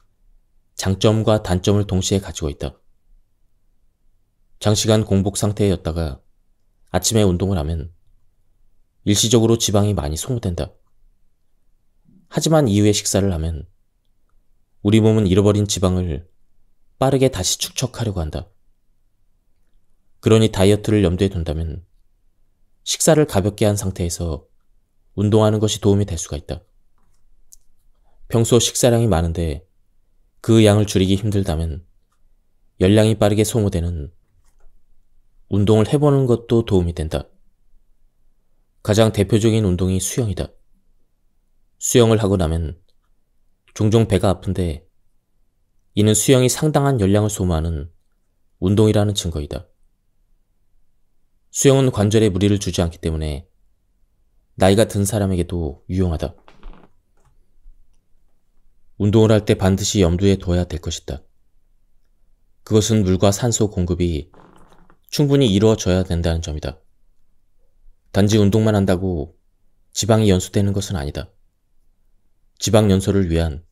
장점과 단점을 동시에 가지고 있다. 장시간 공복 상태였다가 아침에 운동을 하면 일시적으로 지방이 많이 소모된다. 하지만 이후에 식사를 하면 우리 몸은 잃어버린 지방을 빠르게 다시 축적하려고 한다. 그러니 다이어트를 염두에 둔다면 식사를 가볍게 한 상태에서 운동하는 것이 도움이 될 수가 있다. 평소 식사량이 많은데 그 양을 줄이기 힘들다면 열량이 빠르게 소모되는 운동을 해보는 것도 도움이 된다. 가장 대표적인 운동이 수영이다. 수영을 하고 나면 종종 배가 아픈데 이는 수영이 상당한 열량을 소모하는 운동이라는 증거이다. 수영은 관절에 무리를 주지 않기 때문에 나이가 든 사람에게도 유용하다. 운동을 할 때 반드시 염두에 둬야 될 것이다. 그것은 물과 산소 공급이 충분히 이루어져야 된다는 점이다. 단지 운동만 한다고 지방이 연소되는 것은 아니다. 지방 연소를 위한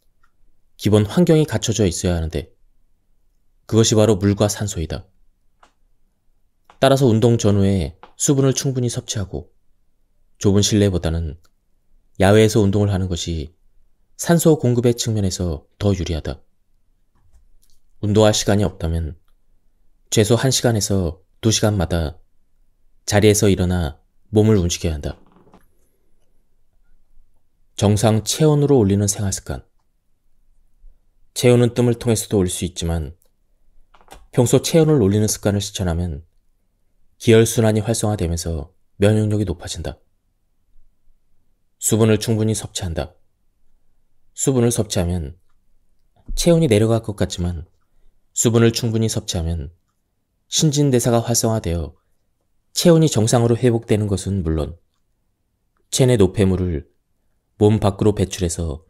기본 환경이 갖춰져 있어야 하는데 그것이 바로 물과 산소이다. 따라서 운동 전후에 수분을 충분히 섭취하고 좁은 실내보다는 야외에서 운동을 하는 것이 산소 공급의 측면에서 더 유리하다. 운동할 시간이 없다면 최소 1시간에서 2시간마다 자리에서 일어나 몸을 움직여야 한다. 정상 체온으로 올리는 생활습관. 체온은 뜸을 통해서도 올릴 수 있지만 평소 체온을 올리는 습관을 실천하면 기혈순환이 활성화되면서 면역력이 높아진다. 수분을 충분히 섭취한다. 수분을 섭취하면 체온이 내려갈 것 같지만 수분을 충분히 섭취하면 신진대사가 활성화되어 체온이 정상으로 회복되는 것은 물론 체내 노폐물을 몸 밖으로 배출해서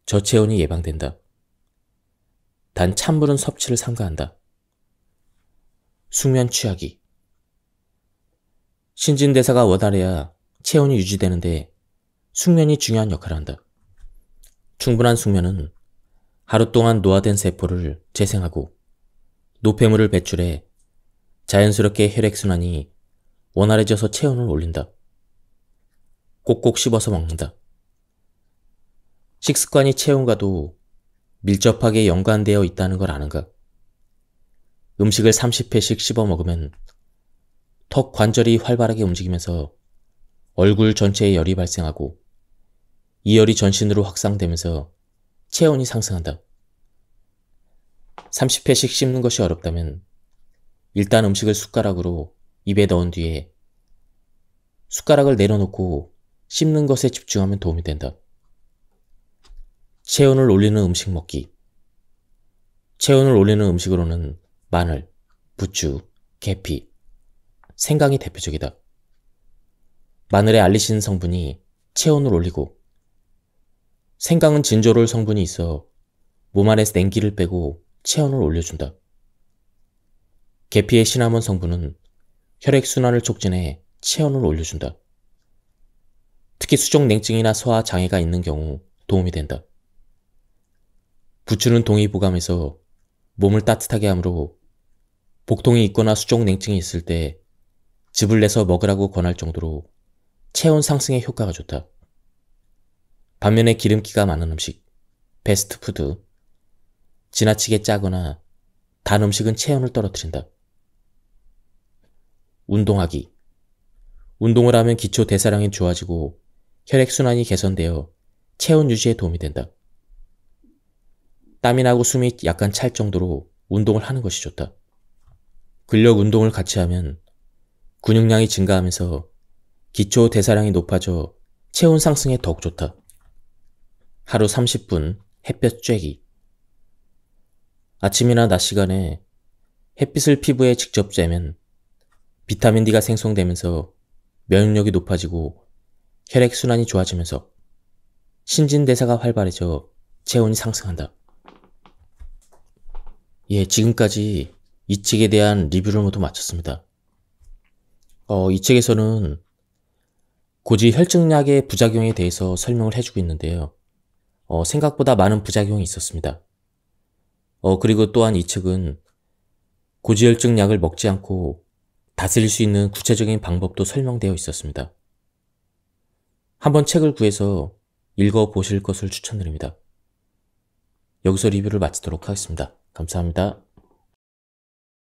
저체온이 예방된다. 단 찬물은 섭취를 삼가한다. 숙면 취하기. 신진대사가 원활해야 체온이 유지되는데 숙면이 중요한 역할을 한다. 충분한 숙면은 하루 동안 노화된 세포를 재생하고 노폐물을 배출해 자연스럽게 혈액순환이 원활해져서 체온을 올린다. 꼭꼭 씹어서 먹는다. 식습관이 체온과도 밀접하게 연관되어 있다는 걸 아는가? 음식을 30회씩 씹어 먹으면 턱 관절이 활발하게 움직이면서 얼굴 전체에 열이 발생하고 이 열이 전신으로 확산되면서 체온이 상승한다. 30회씩 씹는 것이 어렵다면 일단 음식을 숟가락으로 입에 넣은 뒤에 숟가락을 내려놓고 씹는 것에 집중하면 도움이 된다. 체온을 올리는 음식 먹기. 체온을 올리는 음식으로는 마늘, 부추, 계피, 생강이 대표적이다. 마늘의 알리신 성분이 체온을 올리고 생강은 진저롤 성분이 있어 몸 안에서 냉기를 빼고 체온을 올려준다. 계피의 시나몬 성분은 혈액순환을 촉진해 체온을 올려준다. 특히 수족냉증이나 소화 장애가 있는 경우 도움이 된다. 부추는 동의보감에서 몸을 따뜻하게 하므로 복통이 있거나 수족냉증이 있을 때 즙을 내서 먹으라고 권할 정도로 체온 상승에 효과가 좋다. 반면에 기름기가 많은 음식, 패스트푸드, 지나치게 짜거나 단 음식은 체온을 떨어뜨린다. 운동하기. 운동을 하면 기초 대사량이 좋아지고 혈액순환이 개선되어 체온 유지에 도움이 된다. 땀이 나고 숨이 약간 찰 정도로 운동을 하는 것이 좋다. 근력 운동을 같이 하면 근육량이 증가하면서 기초 대사량이 높아져 체온 상승에 더욱 좋다. 하루 30분 햇볕 쬐기. 아침이나 낮 시간에 햇빛을 피부에 직접 쬐면 비타민 D가 생성되면서 면역력이 높아지고 혈액순환이 좋아지면서 신진대사가 활발해져 체온이 상승한다. 예, 지금까지 이 책에 대한 리뷰를 모두 마쳤습니다. 이 책에서는 고지혈증약의 부작용에 대해서 설명을 해주고 있는데요. 생각보다 많은 부작용이 있었습니다. 그리고 또한 이 책은 고지혈증약을 먹지 않고 다스릴 수 있는 구체적인 방법도 설명되어 있었습니다. 한번 책을 구해서 읽어보실 것을 추천드립니다. 여기서 리뷰를 마치도록 하겠습니다. 감사합니다.